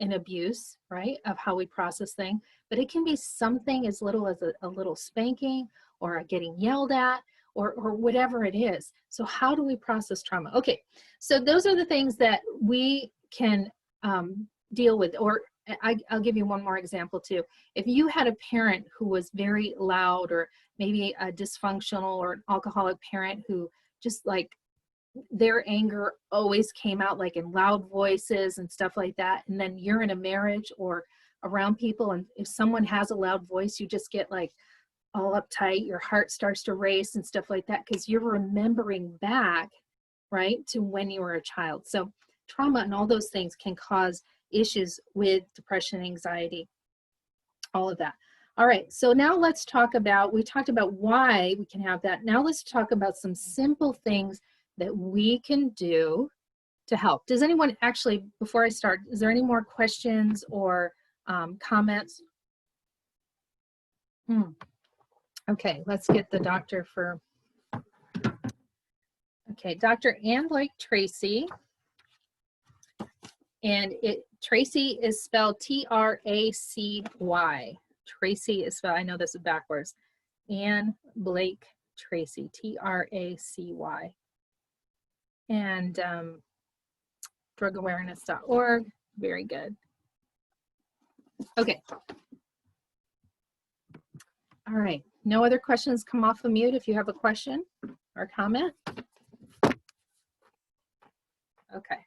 and abuse, right, of how we process things, but it can be something as little as a little spanking or a getting yelled at or whatever it is. So how do we process trauma? Okay, so those are the things that we can deal with. Or I'll give you one more example too. If you had a parent who was very loud, or maybe a dysfunctional or an alcoholic parent who just like their anger always came out like in loud voices and stuff like that, and then you're in a marriage or around people, and if someone has a loud voice, you just get like all uptight, your heart starts to race and stuff like that, because you're remembering back, right, to when you were a child. So trauma and all those things can cause issues with depression, anxiety, all of that. All right, so now let's talk about, we talked about why we can have that. Now let's talk about some simple things that we can do to help. Does anyone actually, before I start, is there any more questions or comments? Okay, let's get the doctor for, okay, Dr. Ann Blake Tracy. And Tracy is spelled T-R-A-C-Y. Tracy is spelled, I know this is backwards. Ann Blake Tracy, T-R-A-C-Y. And drugawareness.org, very good. Okay. All right, no other questions, come off of mute if you have a question or comment. Okay.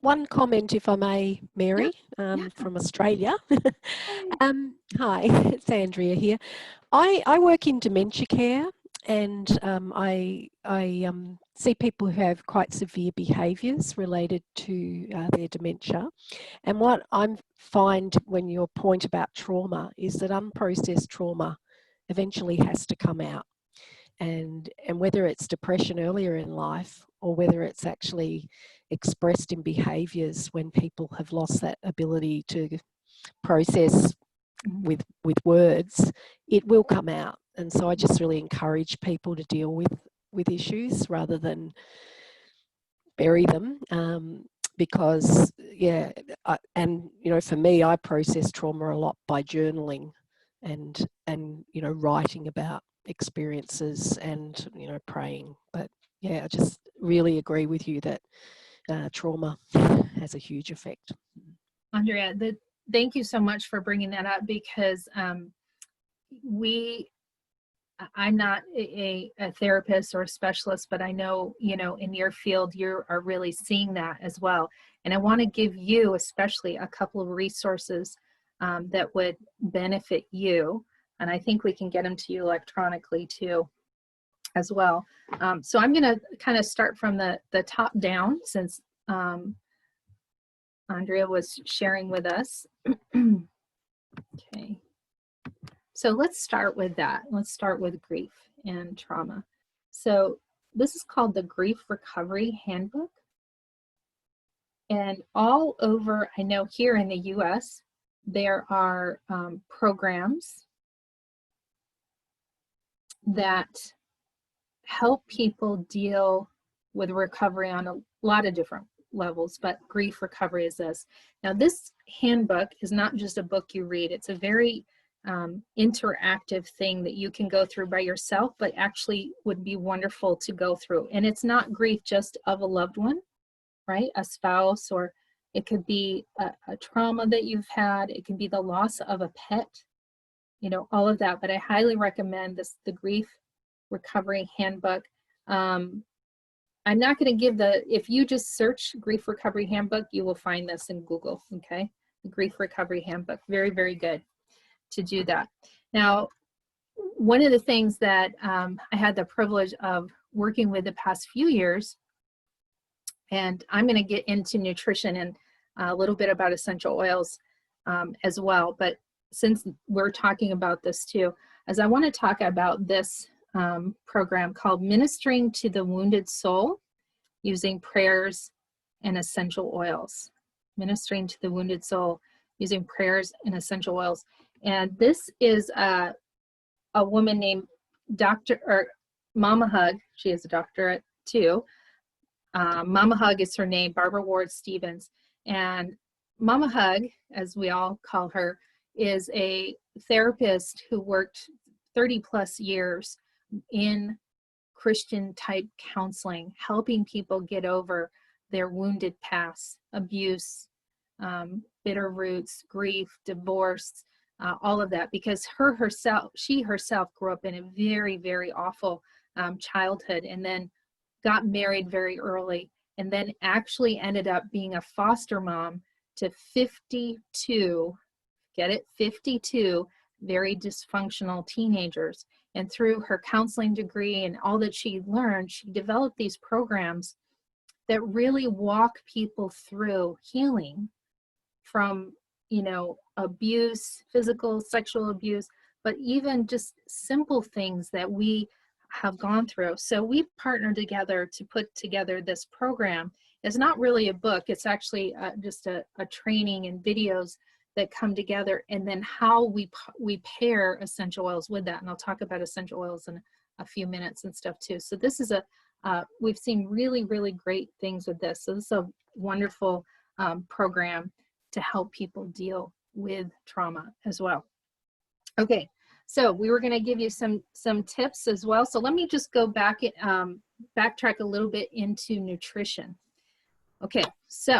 One comment, if I may, Mary, from Australia. Hi, it's Andrea here. I work in dementia care, and I see people who have quite severe behaviours related to their dementia. And what I find when your point about trauma is that unprocessed trauma eventually has to come out. And whether it's depression earlier in life, or whether it's actually expressed in behaviours when people have lost that ability to process with words, it will come out. And so I just really encourage people to deal with issues rather than bury them, because and you know, for me, I process trauma a lot by journaling and you know, writing about experiences and, you know, praying. But yeah, I just really agree with you that trauma has a huge effect. Andrea, thank you so much for bringing that up, because I'm not a therapist or a specialist, but I know, you know, in your field, you are really seeing that as well. And I want to give you especially a couple of resources that would benefit you. And I think we can get them to you electronically too as well. So I'm going to kind of start from the top down, since Andrea was sharing with us. Okay. So let's start with that. Let's start with grief and trauma. So this is called the Grief Recovery Handbook. And all over, I know here in the US, there are programs that help people deal with recovery on a lot of different levels, but grief recovery is this. Now, this handbook is not just a book you read. It's a very interactive thing that you can go through by yourself, but actually would be wonderful to go through. And it's not grief just of a loved one, right? A spouse, or it could be a trauma that you've had. It can be the loss of a pet, you know, all of that. But I highly recommend this, the Grief Recovery Handbook. I'm not going to give if you just search Grief Recovery Handbook, you will find this in Google, okay? The Grief Recovery Handbook, very, very good to do that. Now, one of the things that I had the privilege of working with the past few years, and I'm going to get into nutrition and a little bit about essential oils as well, but since we're talking about this too, as I want to talk about this program called Ministering to the Wounded Soul using prayers and essential oils. Ministering to the Wounded Soul using prayers and essential oils. And this is a woman named Mama Hug. She is a doctorate too. Mama Hug is her name, Barbara Ward Stevens. And Mama Hug, as we all call her, is a therapist who worked 30 plus years in Christian type counseling, helping people get over their wounded past, abuse, bitter roots, grief, divorce, all of that, because she herself grew up in a very, very awful childhood, and then got married very early, and then actually ended up being a foster mom to 52, get it, 52 very dysfunctional teenagers. And through her counseling degree and all that she learned, she developed these programs that really walk people through healing from, you know, abuse, physical, sexual abuse, but even just simple things that we have gone through. So we partnered together to put together this program. It's not really a book. It's actually just a training and videos that come together, and then how we pair essential oils with that. And I'll talk about essential oils in a few minutes and stuff too. So this is we've seen really, really great things with this. So this is a wonderful program to help people deal with trauma as well. Okay, so we were going to give you some tips as well. So let me just go back backtrack a little bit into nutrition. Okay, so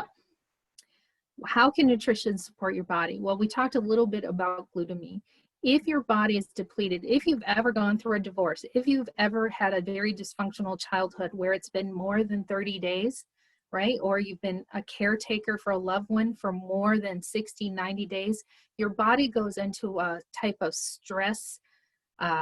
how can nutrition support your body? Well, we talked a little bit about glutamine. If your body is depleted, if you've ever gone through a divorce, if you've ever had a very dysfunctional childhood where it's been more than 30 days, right? Or you've been a caretaker for a loved one for more than 60, 90 days, your body goes into a type of stress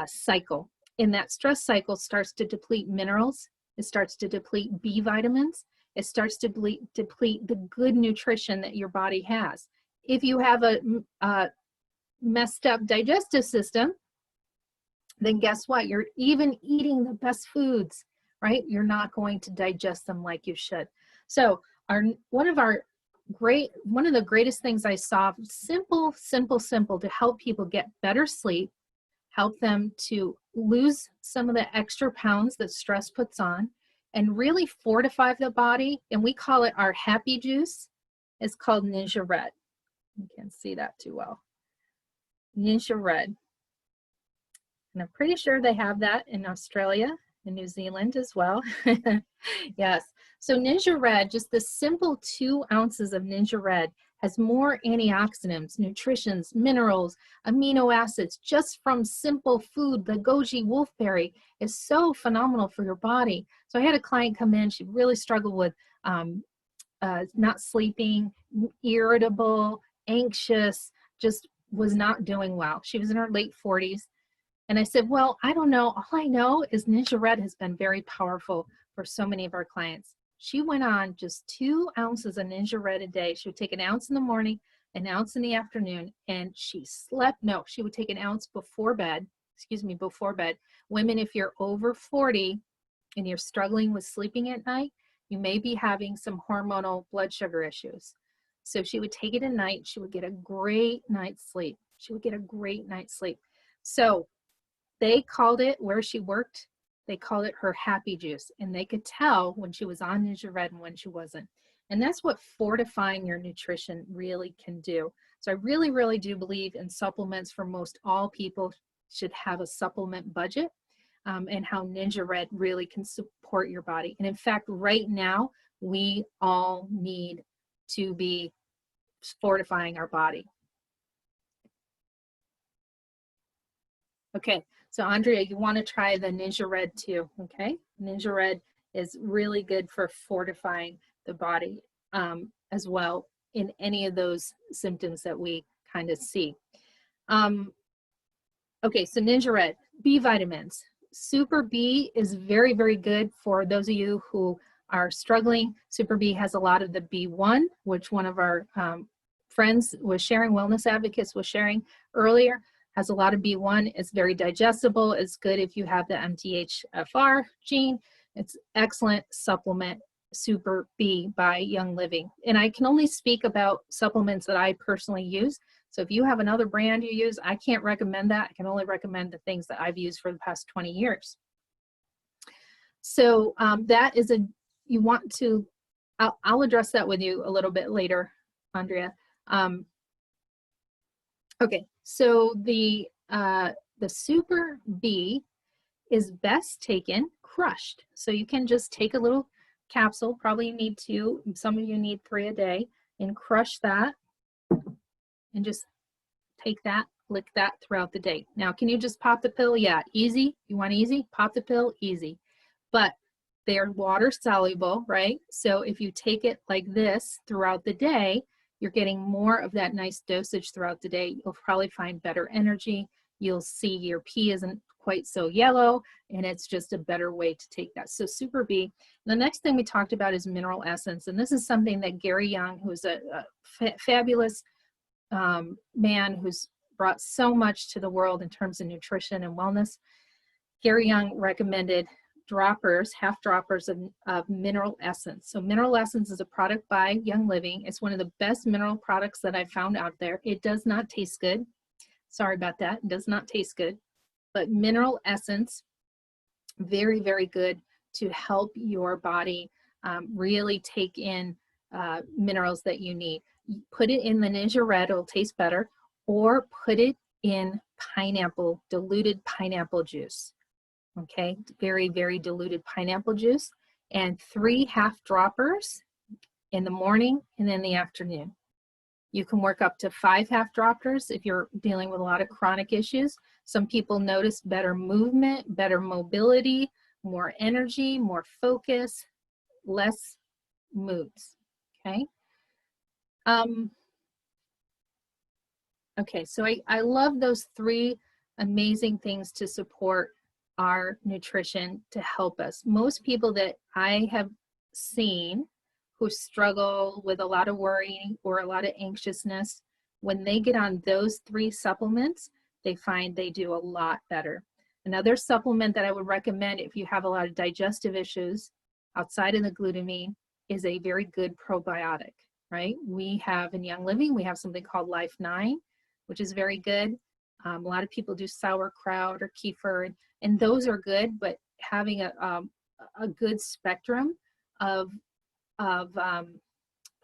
cycle. And that stress cycle starts to deplete minerals. It starts to deplete B vitamins. It starts to deplete the good nutrition that your body has. If you have a messed up digestive system, then guess what? You're even eating the best foods, right? You're not going to digest them like you should. So one of the greatest things I saw, simple to help people get better sleep, help them to lose some of the extra pounds that stress puts on, and really fortify the body, and we call it our happy juice. It's called Ninja Red. You can't see that too well. Ninja Red. And I'm pretty sure they have that in Australia in New Zealand as well. Yes. So Ninja Red, just the simple 2 ounces of Ninja Red has more antioxidants, nutrients, minerals, amino acids, just from simple food. The goji wolfberry is so phenomenal for your body. So I had a client come in, she really struggled with not sleeping, irritable, anxious, just was not doing well. She was in her late 40s. And I said, well, I don't know. All I know is Ninja Red has been very powerful for so many of our clients. She went on just 2 ounces of Ninja Red a day. She would take an ounce in the morning, an ounce in the afternoon, and she slept. No, she would take an ounce before bed. Before bed. Women, if you're over 40 and you're struggling with sleeping at night, you may be having some hormonal blood sugar issues. So she would take it at night. She would get a great night's sleep. So they called it, where she worked, they called it her happy juice. And they could tell when she was on Ninja Red and when she wasn't. And that's what fortifying your nutrition really can do. So I really, really do believe in supplements. For most all people should have a supplement budget, and how Ninja Red really can support your body. And in fact, right now, we all need to be fortifying our body. Okay, so Andrea, you want to try the Ninja Red too, okay? Ninja Red is really good for fortifying the body as well in any of those symptoms that we kind of see. Okay, so Ninja Red, B vitamins. Super B is very, very good for those of you who are struggling. Super B has a lot of the B1, which one of our friends was sharing, wellness advocates was sharing earlier, has a lot of B1. It's very digestible. It's good if you have the MTHFR gene. It's excellent supplement, Super B by Young Living. And I can only speak about supplements that I personally use. So if you have another brand you use, I can't recommend that. I can only recommend the things that I've used for the past 20 years. So that is you want to, I'll address that with you a little bit later, Andrea. Okay, so the Super B is best taken crushed. So you can just take a little capsule, probably you need 2, some of you need 3 a day, and crush that and just take that, lick that throughout the day. Now, can you just pop the pill? Yeah, easy. You want easy? Pop the pill, easy. But they are water soluble, right? So if you take it like this throughout the day, you're getting more of that nice dosage throughout the day. You'll probably find better energy. You'll see your pee isn't quite so yellow, and it's just a better way to take that. So Super B. The next thing we talked about is mineral essence, and this is something that Gary Young, who's a fabulous man who's brought so much to the world in terms of nutrition and wellness. Gary Young recommended droppers, half droppers of mineral essence. So mineral essence is a product by Young Living. It's one of the best mineral products that I've found out there. It does not taste good. Sorry about that. It does not taste good. But mineral essence, very, very good to help your body really take in minerals that you need. You put it in the Ninja Red, it'll taste better, or put it in pineapple, diluted pineapple juice. Okay, very, very diluted pineapple juice, and 3 half droppers in the morning and in the afternoon. You can work up to 5 half droppers if you're dealing with a lot of chronic issues. Some people notice better movement, better mobility, more energy, more focus, less moods, okay? Okay, so I love those 3 amazing things to support our nutrition to help us. Most people that I have seen who struggle with a lot of worry or a lot of anxiousness, when they get on those 3 supplements, they find they do a lot better. Another supplement that I would recommend if you have a lot of digestive issues outside of the glutamine is a very good probiotic, right? We have in Young Living, we have something called Life 9, which is very good. A lot of people do sauerkraut or kefir, and those are good, but having a good spectrum of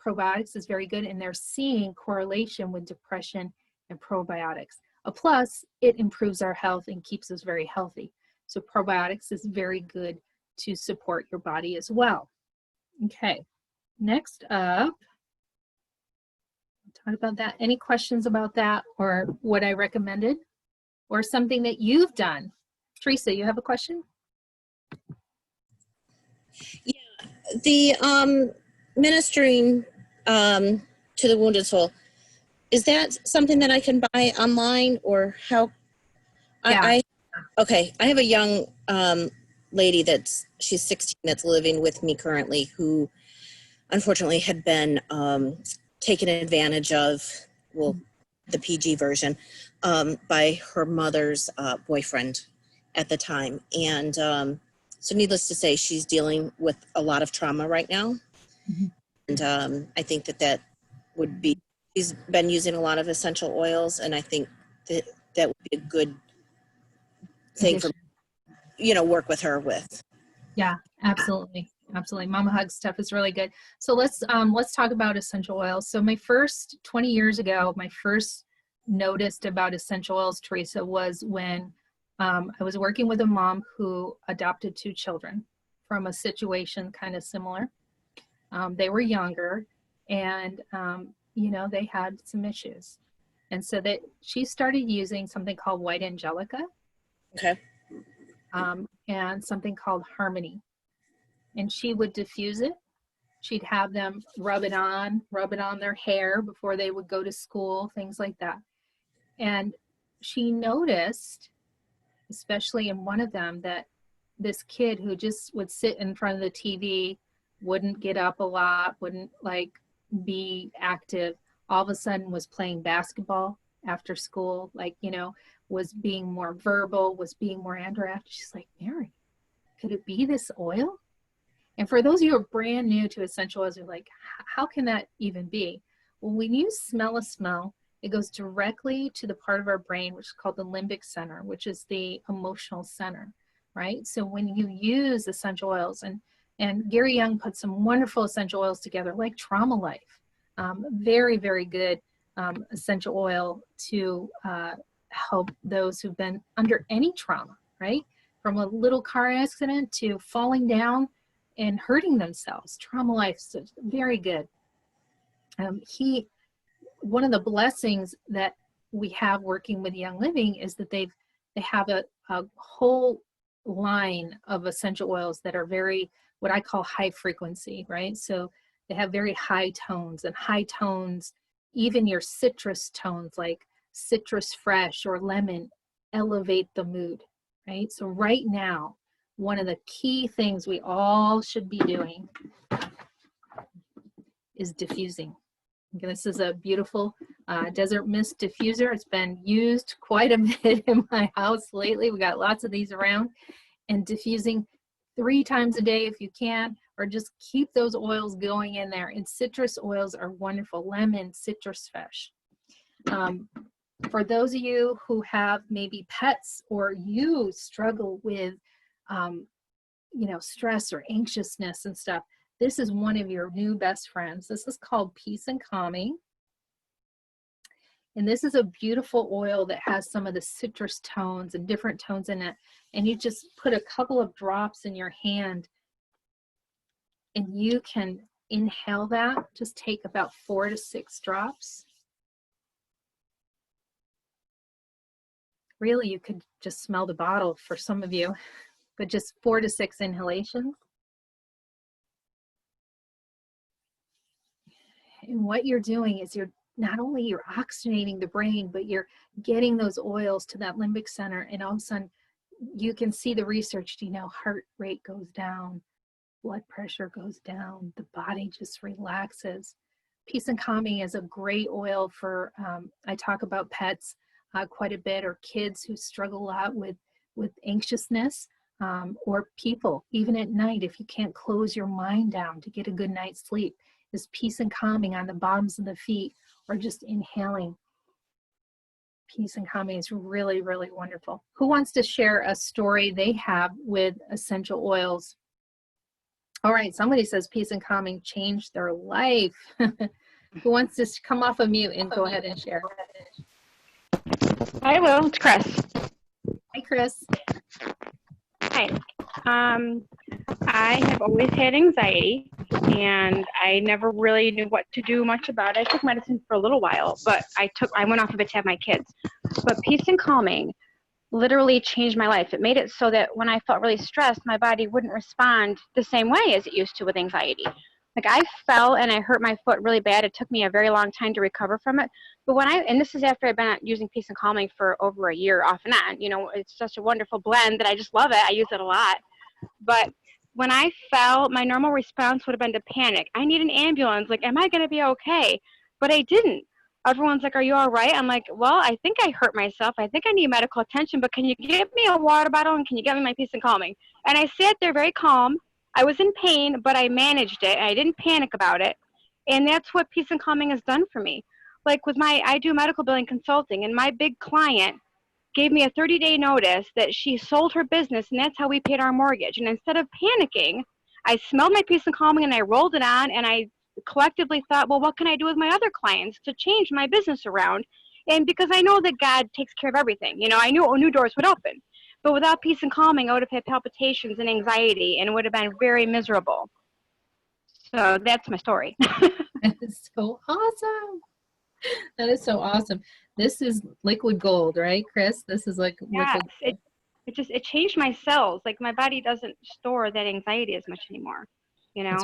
probiotics is very good, and they're seeing correlation with depression and probiotics. Plus, it improves our health and keeps us very healthy. So probiotics is very good to support your body as well. Okay, next up, talk about that. Any questions about that or what I recommended or something that you've done? Teresa, you have a question? The ministering to the wounded soul, is that something that I can buy online or how? Yeah. Okay, I have a young lady she's 16 that's living with me currently who unfortunately had been taken advantage of, well, the PG version, by her mother's boyfriend at the time. And so needless to say, she's dealing with a lot of trauma right now. Mhm. And I think that would be, she's been using a lot of essential oils, and I think that would be a good thing for, work with her with. Yeah, absolutely. Absolutely. Mama Hug stuff is really good. So let's talk about essential oils. So my first 20 years ago, my first noticed about essential oils, Teresa, was when I was working with a mom who adopted 2 children from a situation kind of similar. They were younger and, they had some issues. And so she started using something called White Angelica. Okay. And something called Harmony. And she would diffuse it. She'd have them rub it on their hair before they would go to school, things like that. And she noticed, especially in one of them, that this kid who just would sit in front of the TV, wouldn't get up a lot, wouldn't be active, all of a sudden was playing basketball after school, was being more verbal, was being more androactive. She's like, Mary, could it be this oil? And for those of you who are brand new to essential oils, you're like, how can that even be? Well, when you smell a smell, it goes directly to the part of our brain, which is called the limbic center, which is the emotional center, right? So when you use essential oils, and Gary Young put some wonderful essential oils together, like Trauma Life, very, very good essential oil to help those who've been under any trauma, right? From a little car accident to falling down and hurting themselves. Trauma Life is very good. One of the blessings that we have working with Young Living is that they have a whole line of essential oils that are very, what I call high frequency, right? So they have very high tones, and high tones, even your citrus tones like citrus fresh or lemon, elevate the mood, right? So right now, one of the key things we all should be doing is diffusing. Okay, this is a beautiful desert mist diffuser. It's been used quite a bit in my house lately. We got lots of these around. And diffusing 3 times a day if you can, or just keep those oils going in there. And citrus oils are wonderful. Lemon, citrus fresh. For those of you who have maybe pets or you struggle with stress or anxiousness and stuff, this is one of your new best friends. This is called Peace and Calming. And this is a beautiful oil that has some of the citrus tones and different tones in it. And you just put a couple of drops in your hand and you can inhale that. Just take about 4 to 6 drops. Really, you could just smell the bottle for some of you, but just 4 to 6 inhalations. And what you're doing is you're oxygenating the brain, but you're getting those oils to that limbic center, and all of a sudden you can see the research, heart rate goes down, blood pressure goes down, the body just relaxes. Peace and Calming is a great oil for, I talk about pets quite a bit, or kids who struggle a lot with anxiousness, or people, even at night, if you can't close your mind down to get a good night's sleep. Is Peace and Calming on the bottoms of the feet, or just inhaling. Peace and Calming is really, really wonderful. Who wants to share a story they have with essential oils? All right, somebody says Peace and Calming changed their life. Who wants to come off of mute and go ahead and share? I will. It's Chris. Hi, Chris. Hi. I have always had anxiety, and I never really knew what to do much about it. I took medicine for a little while, but I went off of it to have my kids. But Peace and Calming literally changed my life. It made it so that when I felt really stressed, my body wouldn't respond the same way as it used to with anxiety. Like I fell and I hurt my foot really bad. It took me a very long time to recover from it. But and this is after I've been using Peace and Calming for over a year off and on. You know, it's such a wonderful blend that I just love it. I use it a lot. But when I fell, my normal response would have been to panic. I need an ambulance. Like, am I going to be okay? But I didn't. Everyone's like, are you all right? I'm like, well, I think I hurt myself. I think I need medical attention, but can you give me a water bottle and can you get me my Peace and Calming? And I sat there very calm. I was in pain, but I managed it. I didn't panic about it. And that's what Peace and Calming has done for me. Like with I do medical billing consulting, and my big client gave me a 30-day notice that she sold her business, and that's how we paid our mortgage. And instead of panicking, I smelled my Peace and Calming and I rolled it on, and I collectively thought, well, what can I do with my other clients to change my business around? And because I know that God takes care of everything, you know, I knew new doors would open. But without Peace and Calming, I would have had palpitations and anxiety and would have been very miserable. So that's my story. That is so awesome. That is so awesome. This is liquid gold, right, Chris? This is like Yes, liquid gold. it changed my cells. Like my body doesn't store that anxiety as much anymore. You know,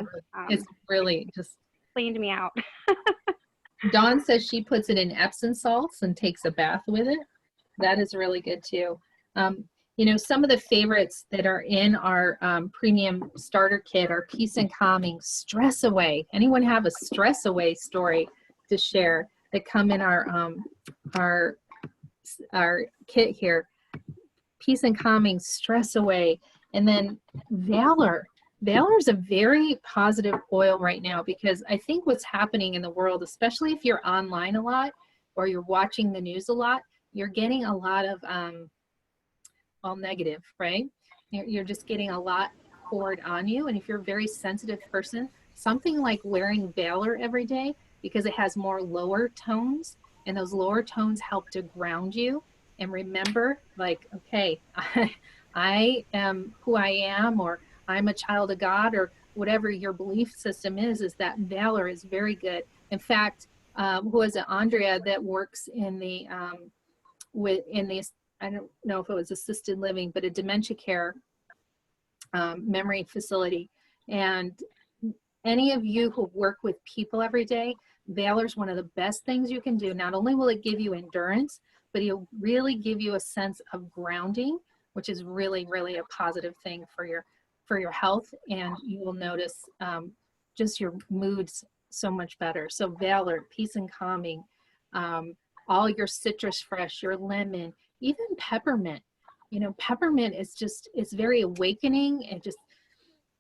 It's really just cleaned me out. Dawn says she puts it in Epsom salts and takes a bath with it. That is really good too. You know, some of the favorites that are in our premium starter kit are Peace and Calming, Stress Away. Anyone have a Stress Away story to share that come in our kit here? Peace and Calming, Stress Away, and then Valor. Valor is a very positive oil right now because I think what's happening in the world, especially if you're online a lot or you're watching the news a lot, you're getting a lot of all negative, right? You're just getting a lot poured on you. And if you're a very sensitive person, something like wearing Valor every day, because it has more lower tones, and those lower tones help to ground you and remember, like, okay, I am who I am, or I'm a child of God, or whatever your belief system is that Valor is very good. In fact, who is it, Andrea, that works in the I don't know if it was assisted living, but a dementia care memory facility. And any of you who work with people every day, Valor is one of the best things you can do. Not only will it give you endurance, but it'll really give you a sense of grounding, which is really, really a positive thing for your health. And you will notice just your moods so much better. So Valor, Peace and Calming, all your citrus fresh, your lemon, even peppermint. You know, peppermint is just, it's very awakening. It just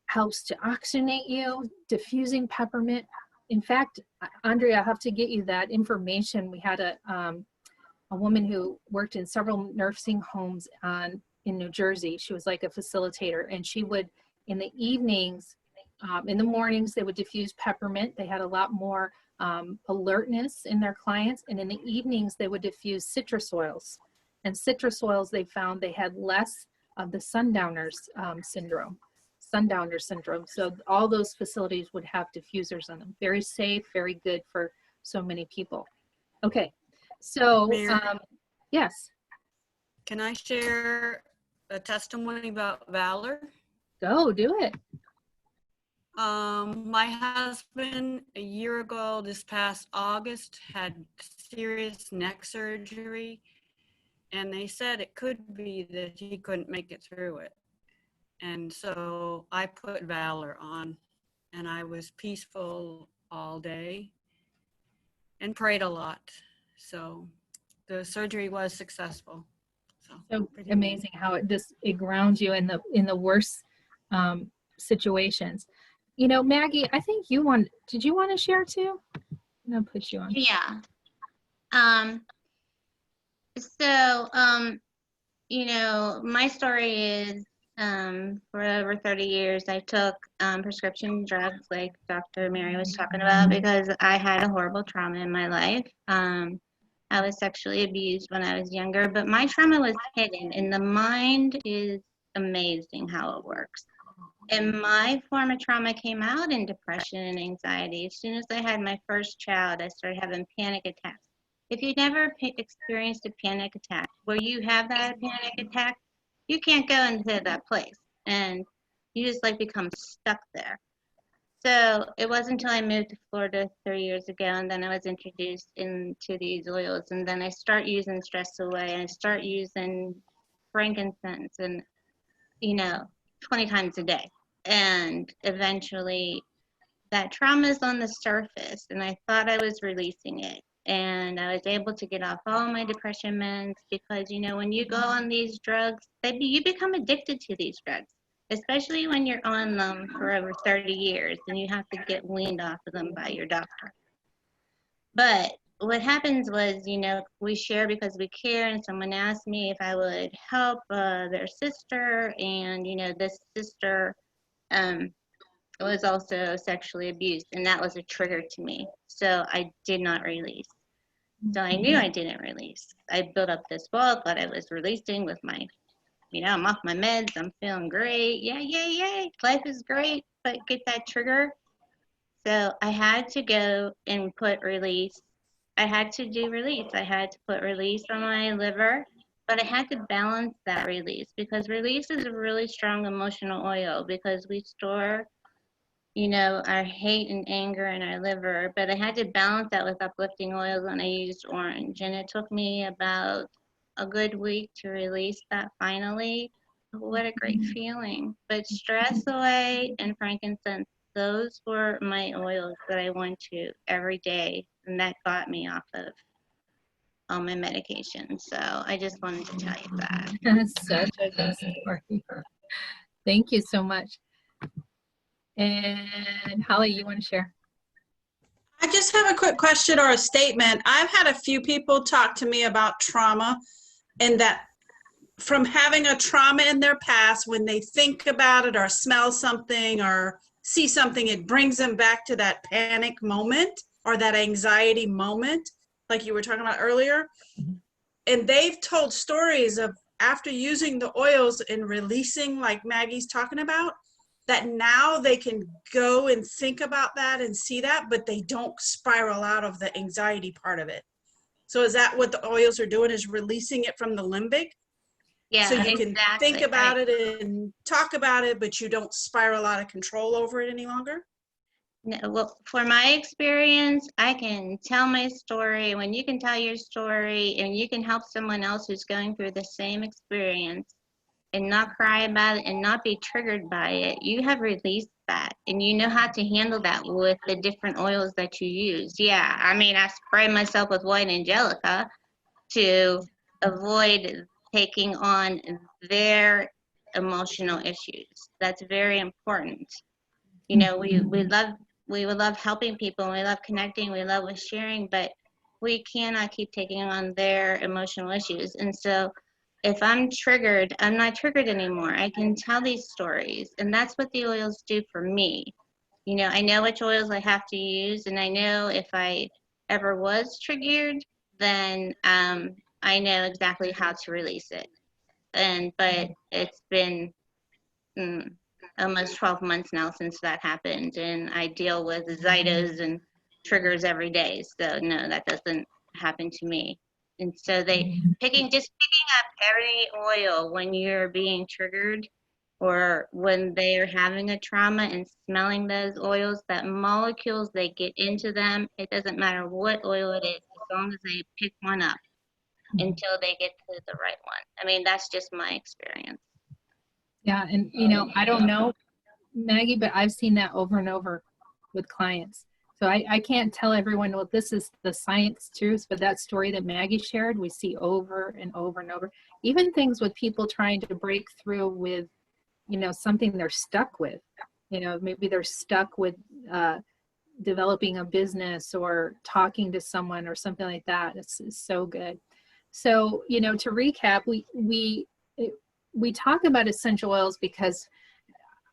helps to oxygenate you, diffusing peppermint. In fact, Andrea, I have to get you that information. We had a woman who worked in several nursing homes in New Jersey. She was like a facilitator, and she would, in the evenings, in the mornings, they would diffuse peppermint. They had a lot more alertness in their clients. And in the evenings, they would diffuse citrus oils. And citrus oils, they found they had less of the sundowner syndrome. So all those facilities would have diffusers on them. Very safe, very good for so many people. Okay, so yes. Can I share a testimony about Valor? Go, do it. My husband, a year ago, this past August, had serious neck surgery, and they said it could be that he couldn't make it through it. And so I put Valor on, and I was peaceful all day and prayed a lot. So the surgery was successful. So amazing how it grounds you in the worst situations. You know, Maggie, I think did you want to share too? I'm gonna put you on. Yeah. You know, my story is for over 30 years, I took prescription drugs like Dr. Mary was talking about because I had a horrible trauma in my life. I was sexually abused when I was younger, but my trauma was hidden, and the mind is amazing how it works. And my form of trauma came out in depression and anxiety. As soon as I had my first child, I started having panic attacks. If you never experienced a panic attack, where you have that panic attack, you can't go into that place. And you just like become stuck there. So it wasn't until I moved to Florida 3 years ago, and then I was introduced into these oils, and then I start using Stress Away, and I start using frankincense, and 20 times a day. And eventually that trauma is on the surface, and I thought I was releasing it. And I was able to get off all my depression meds because, when you go on these drugs, you become addicted to these drugs, especially when you're on them for over 30 years and you have to get weaned off of them by your doctor. But what happens was, we share because we care, and someone asked me if I would help their sister, and, this sister was also sexually abused, and that was a trigger to me. So I did not release. So I knew I didn't release. I built up this wall, thought I was releasing with my, I'm off my meds, I'm feeling great, yay, life is great, but get that trigger. So I had to go and put release. I had to do release. I had to put release on my liver, but I had to balance that release, because release is a really strong emotional oil, because we store our hate and anger in our liver, but I had to balance that with uplifting oils, and I used orange, and it took me about a good week to release that finally. What a great feeling. But Stress Away and frankincense, those were my oils that I went to every day, and that got me off of all my medication. So I just wanted to tell you that. That's such a good story. Thank you so much. And Holly, you want to share? I just have a quick question or a statement. I've had a few people talk to me about trauma, and that from having a trauma in their past, when they think about it or smell something or see something, it brings them back to that panic moment or that anxiety moment, like you were talking about earlier. And they've told stories of after using the oils and releasing, like Maggie's talking about, that now they can go and think about that and see that, but they don't spiral out of the anxiety part of it. So is that what the oils are doing, is releasing it from the limbic? Yeah, so you can exactly. think about it and talk about it, but you don't spiral out of control over it any longer? No, well, for my experience, I can tell my story. When you can tell your story and you can help someone else who's going through the same experience and not cry about it and not be triggered by it, you have released that, and you know how to handle that with the different oils that you use. Yeah, I mean, I spray myself with white angelica to avoid taking on their emotional issues. That's very important. We love helping people, we love connecting, we love with sharing, but we cannot keep taking on their emotional issues. And so if I'm triggered, I'm not triggered anymore. I can tell these stories, and that's what the oils do for me. I know which oils I have to use, and I know if I ever was triggered, then I know exactly how to release it. But it's been almost 12 months now since that happened, and I deal with Zytos and triggers every day. So no, that doesn't happen to me. And so picking up every oil when you're being triggered or when they're having a trauma, and smelling those oils, that molecules, they get into them. It doesn't matter what oil it is, as long as they pick one up until they get to the right one. I mean, that's just my experience. Yeah, and I don't know, Maggie, but I've seen that over and over with clients. So I can't tell everyone, well, this is the science truth, but that story that Maggie shared, we see over and over and over. Even things with people trying to break through with, something they're stuck with. Maybe they're stuck with developing a business or talking to someone or something like that. It's so good. So, to recap, we talk about essential oils because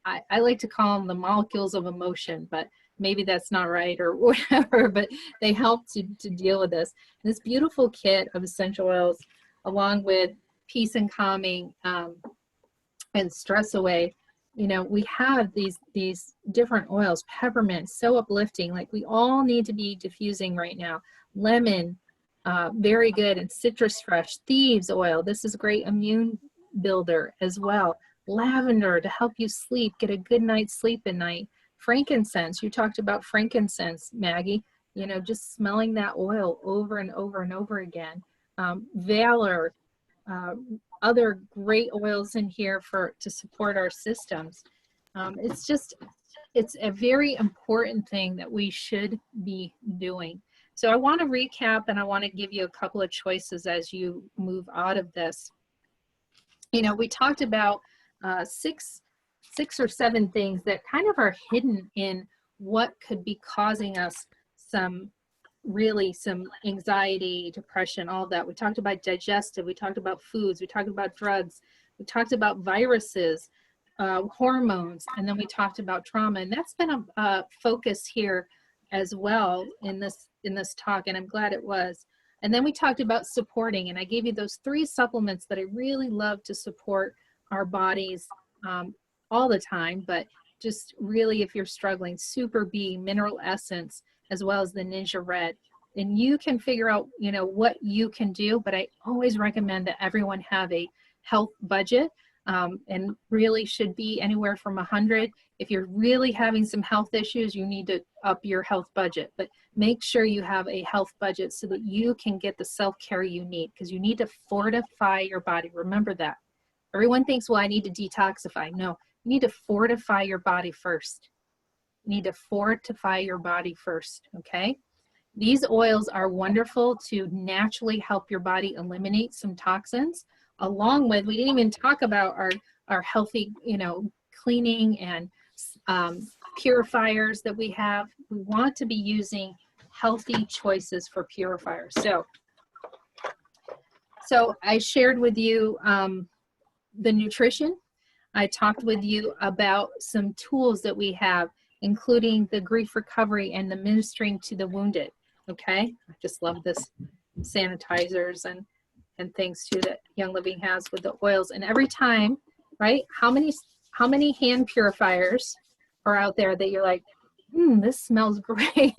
I like to call them the molecules of emotion, but maybe that's not right or whatever, but they help to deal with this. This beautiful kit of essential oils, along with peace and calming and stress away. You know, we have these different oils. Peppermint, so uplifting. Like, we all need to be diffusing right now. Lemon, very good. And citrus fresh. Thieves oil, this is a great immune builder as well. Lavender to help you sleep, get a good night's sleep at night. Frankincense, you talked about frankincense, Maggie. You know, just smelling that oil over and over and over again. Valor, other great oils in here to support our systems. It's a very important thing that we should be doing. So I want to recap, and I want to give you a couple of choices as you move out of this. You know, we talked about six or seven things that kind of are hidden in what could be causing us some anxiety, depression, all that. We talked about digestive, we talked about foods, we talked about drugs, we talked about viruses, hormones, and then we talked about trauma. And that's been a focus here as well in this talk, and I'm glad it was. And then we talked about supporting, and I gave you those 3 supplements that I really love to support our bodies all the time, but just really if you're struggling, Super B, Mineral Essence, as well as the Ninja Red. And you can figure out, you know, what you can do, but I always recommend that everyone have a health budget, and really should be anywhere from 100. If you're really having some health issues, you need to up your health budget, but make sure you have a health budget so that you can get the self-care you need, because you need to fortify your body. Remember that. Everyone thinks, well, I need to detoxify. No, you need to fortify your body first. You need to fortify your body first, okay? These oils are wonderful to naturally help your body eliminate some toxins, along with, we didn't even talk about our healthy, you know, cleaning and purifiers that we have. We want to be using healthy choices for purifiers. So I shared with you the nutrition. I talked with you about some tools that we have, including the grief recovery and the ministering to the wounded. Okay, I just love this sanitizers and things too that Young Living has with the oils. And every time, right, how many hand purifiers are out there that you're like, this smells great?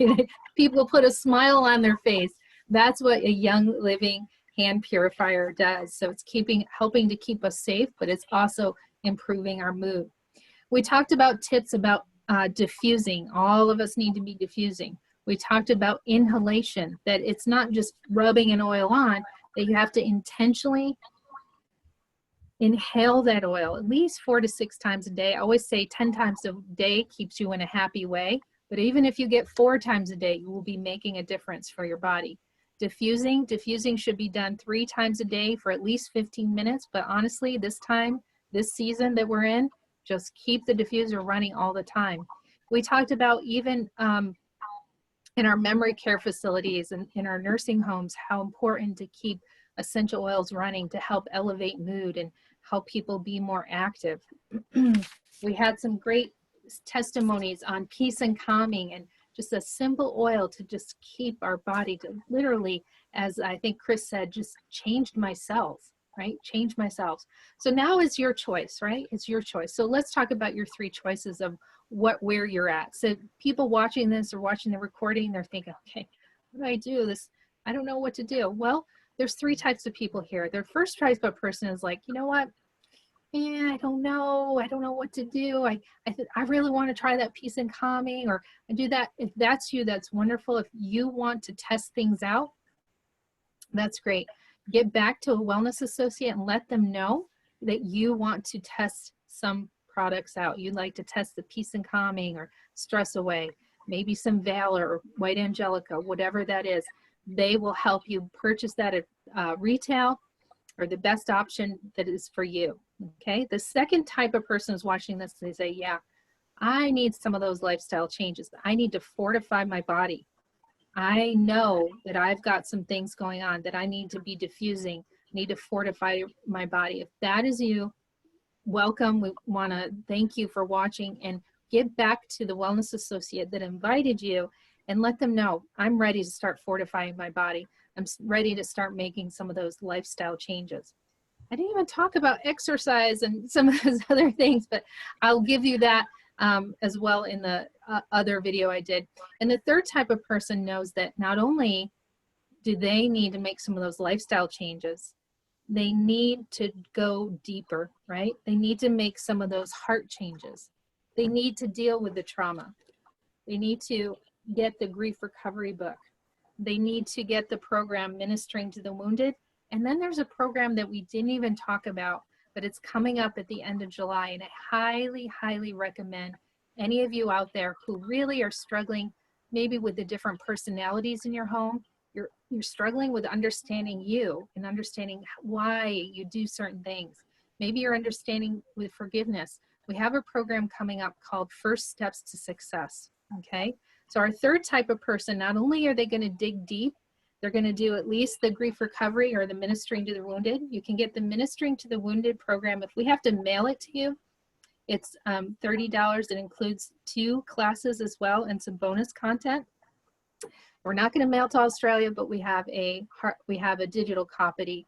People put a smile on their face. That's what a Young Living hand purifier does. So it's helping to keep us safe, but it's also improving our mood. We talked about tips about diffusing. All of us need to be diffusing. We talked about inhalation, that it's not just rubbing an oil on, that you have to intentionally inhale that oil at least 4 to 6 times a day. I always say 10 times a day keeps you in a happy way, but even if you get 4 times a day, you will be making a difference for your body. Diffusing should be done 3 times a day for at least 15 minutes, but honestly, this season that we're in, just keep the diffuser running all the time. We talked about even in our memory care facilities and in our nursing homes, how important to keep essential oils running to help elevate mood and help people be more active. We had some great testimonies on peace and calming, and just a simple oil to just keep our body to literally, as I think Chris said, just changed myself, right? Change myself. So now it's your choice, right? It's your choice. So let's talk about your 3 choices of where you're at. So people watching this or watching the recording, they're thinking, okay, what do I do? I don't know what to do. Well, there's 3 types of people here. Their first type of person is like, you know what? I don't know. I don't know what to do. I really want to try that peace and calming, or I do that. If that's you, that's wonderful. If you want to test things out, that's great. Get back to a wellness associate and let them know that you want to test some products out. You'd like to test the peace and calming or stress away, maybe some Valor or White Angelica, whatever that is. They will help you purchase that at retail, or the best option that is for you. Okay. The second type of person is watching this, they say, yeah, I need some of those lifestyle changes. I need to fortify my body. I know that I've got some things going on that I need to be diffusing, need to fortify my body. If that is you, welcome. We want to thank you for watching, and get back to the wellness associate that invited you and let them know, I'm ready to start fortifying my body. I'm ready to start making some of those lifestyle changes. I didn't even talk about exercise and some of those other things, but I'll give you that as well in the other video I did. And the third type of person knows that not only do they need to make some of those lifestyle changes, they need to go deeper, right? They need to make some of those heart changes. They need to deal with the trauma. They need to get the grief recovery book. They need to get the program Ministering to the Wounded. And then there's a program that we didn't even talk about, but it's coming up at the end of July. And I highly, highly recommend any of you out there who really are struggling maybe with the different personalities in your home. You're struggling with understanding you and understanding why you do certain things. Maybe you're understanding with forgiveness. We have a program coming up called First Steps to Success, okay? So our third type of person, not only are they going to dig deep, they're going to do at least the grief recovery or the Ministering to the Wounded. You can get the Ministering to the Wounded program. If we have to mail it to you, it's $30. It includes 2 classes as well and some bonus content. We're not going to mail to Australia, but we have a digital copy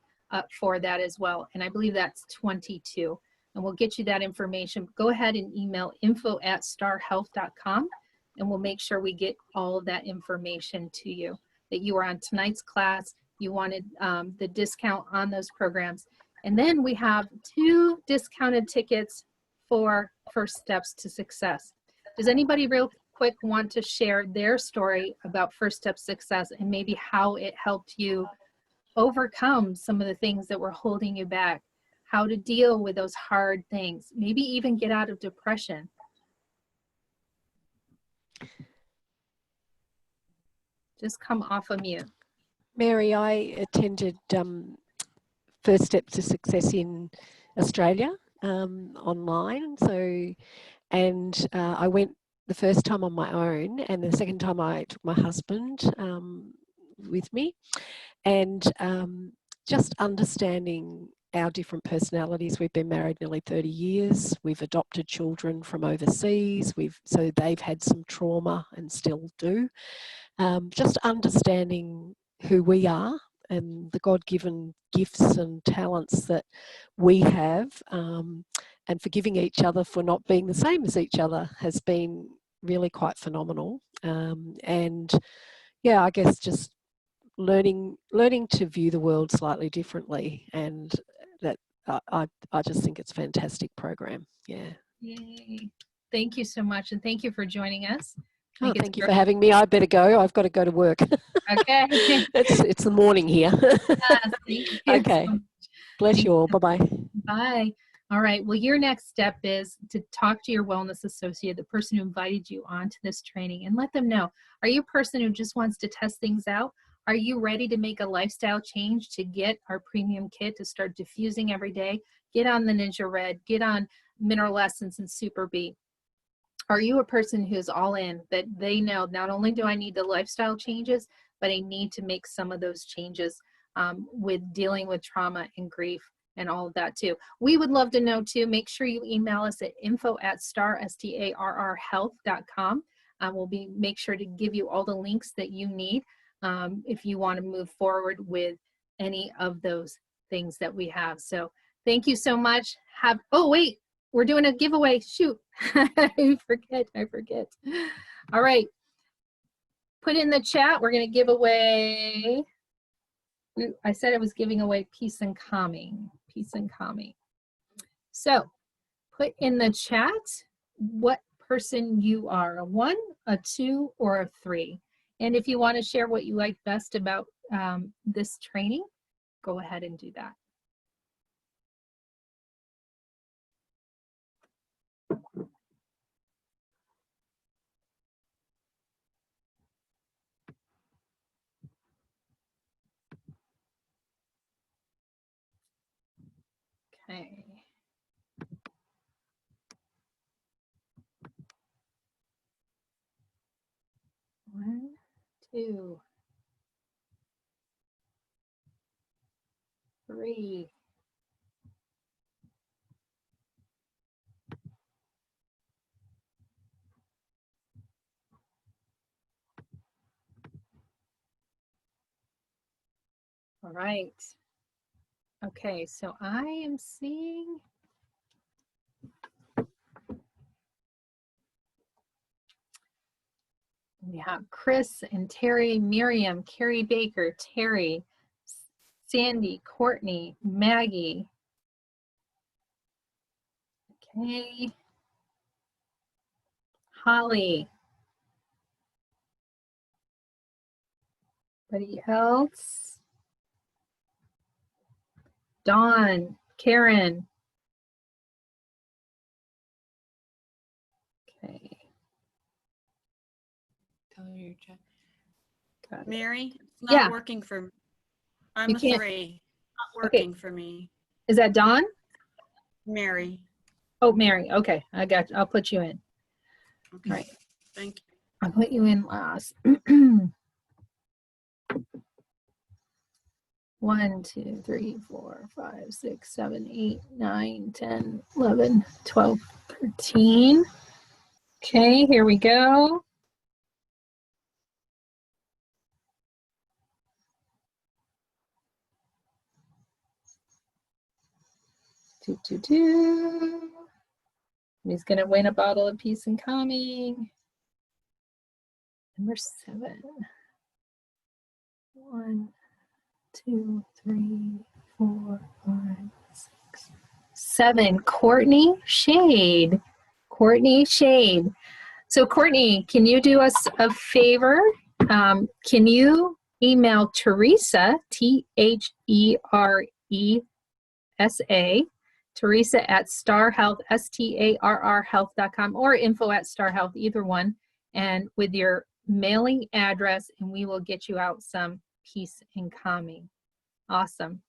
for that as well. And I believe that's 22. And we'll get you that information. Go ahead and email info@starhealth.com and we'll make sure we get all of that information to you. That you were on tonight's class, you wanted the discount on those programs. And then we have 2 discounted tickets for First Steps to Success. Does anybody real quick want to share their story about First Step Success and maybe how it helped you overcome some of the things that were holding you back, how to deal with those hard things, maybe even get out of depression? Just come off of mute. Mary, I attended First Steps to Success in Australia online. And I went the first time on my own, and the second time I took my husband with me. And just understanding our different personalities. We've been married nearly 30 years. We've adopted children from overseas. So they've had some trauma and still do. Just understanding who we are and the God-given gifts and talents that we have, and forgiving each other for not being the same as each other has been really quite phenomenal. And yeah, I guess just learning to view the world slightly differently, and that I just think it's a fantastic program. Yeah. Yay. Thank you so much, and thank you for joining us. Oh, thank you for having me. I better go. I've got to go to work. Okay. It's the morning here. Yes, thank you Okay. so much. Bless you all. Bye-bye. Bye. All right. Well, your next step is to talk to your wellness associate, the person who invited you onto this training, and let them know, are you a person who just wants to test things out? Are you ready to make a lifestyle change to get our premium kit to start diffusing every day? Get on the Ninja Red, get on Mineral Essence and Super B. Are you a person who's all in, that they know not only do I need the lifestyle changes, but I need to make some of those changes with dealing with trauma and grief and all of that too. We would love to know too. Make sure you email us at info@starhealth.com. We'll make sure to give you all the links that you need if you want to move forward with any of those things that we have. So thank you so much. Oh wait, we're doing a giveaway. Shoot, I forget. All right, put in the chat. We're going to give away, I said I was giving away Peace and Calming. So put in the chat what person you are, a 1, a 2, or a 3. And if you want to share what you like best about this training, go ahead and do that. Okay. One, 2, 3. All right. Okay, so I am seeing. We have Chris and Terry, Miriam, Carrie Baker, Terry, Sandy, Courtney, Maggie. Okay. Holly. Anybody else? Dawn, Karen. Okay. Tell her your check. Got it. Mary, it's not Yeah. working for, I'm You a can't- 3. Not Okay. working for me. Is that Dawn? Mary. Oh, Mary. Okay, I got you. I'll put you in. Okay. All right. Thank you. I'll put you in last. 1, 2, 3, 4, 5, 6, 7, 8, 9, 10, 11, 12, 13. Okay, here we go. He's gonna win a bottle of Peace and Calming. Number 7. 1, 2, 3, 4, 5, 6, 7. Courtney Shade. Courtney Shade. So Courtney, can you do us a favor? Can you email Teresa, T-H-E-R-E-S-A, Teresa at Star Health, S-T-A-R-R health.com, or info at Star Health, either one, and with your mailing address, and we will get you out some Peace and Calming. Awesome.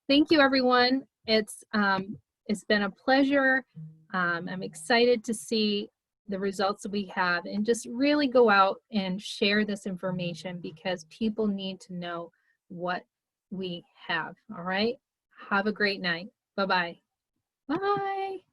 Thank you, everyone. It's been a pleasure. I'm excited to see the results that we have, and just really go out and share this information because people need to know what we have. All right. Have a great night. Bye-bye. Bye.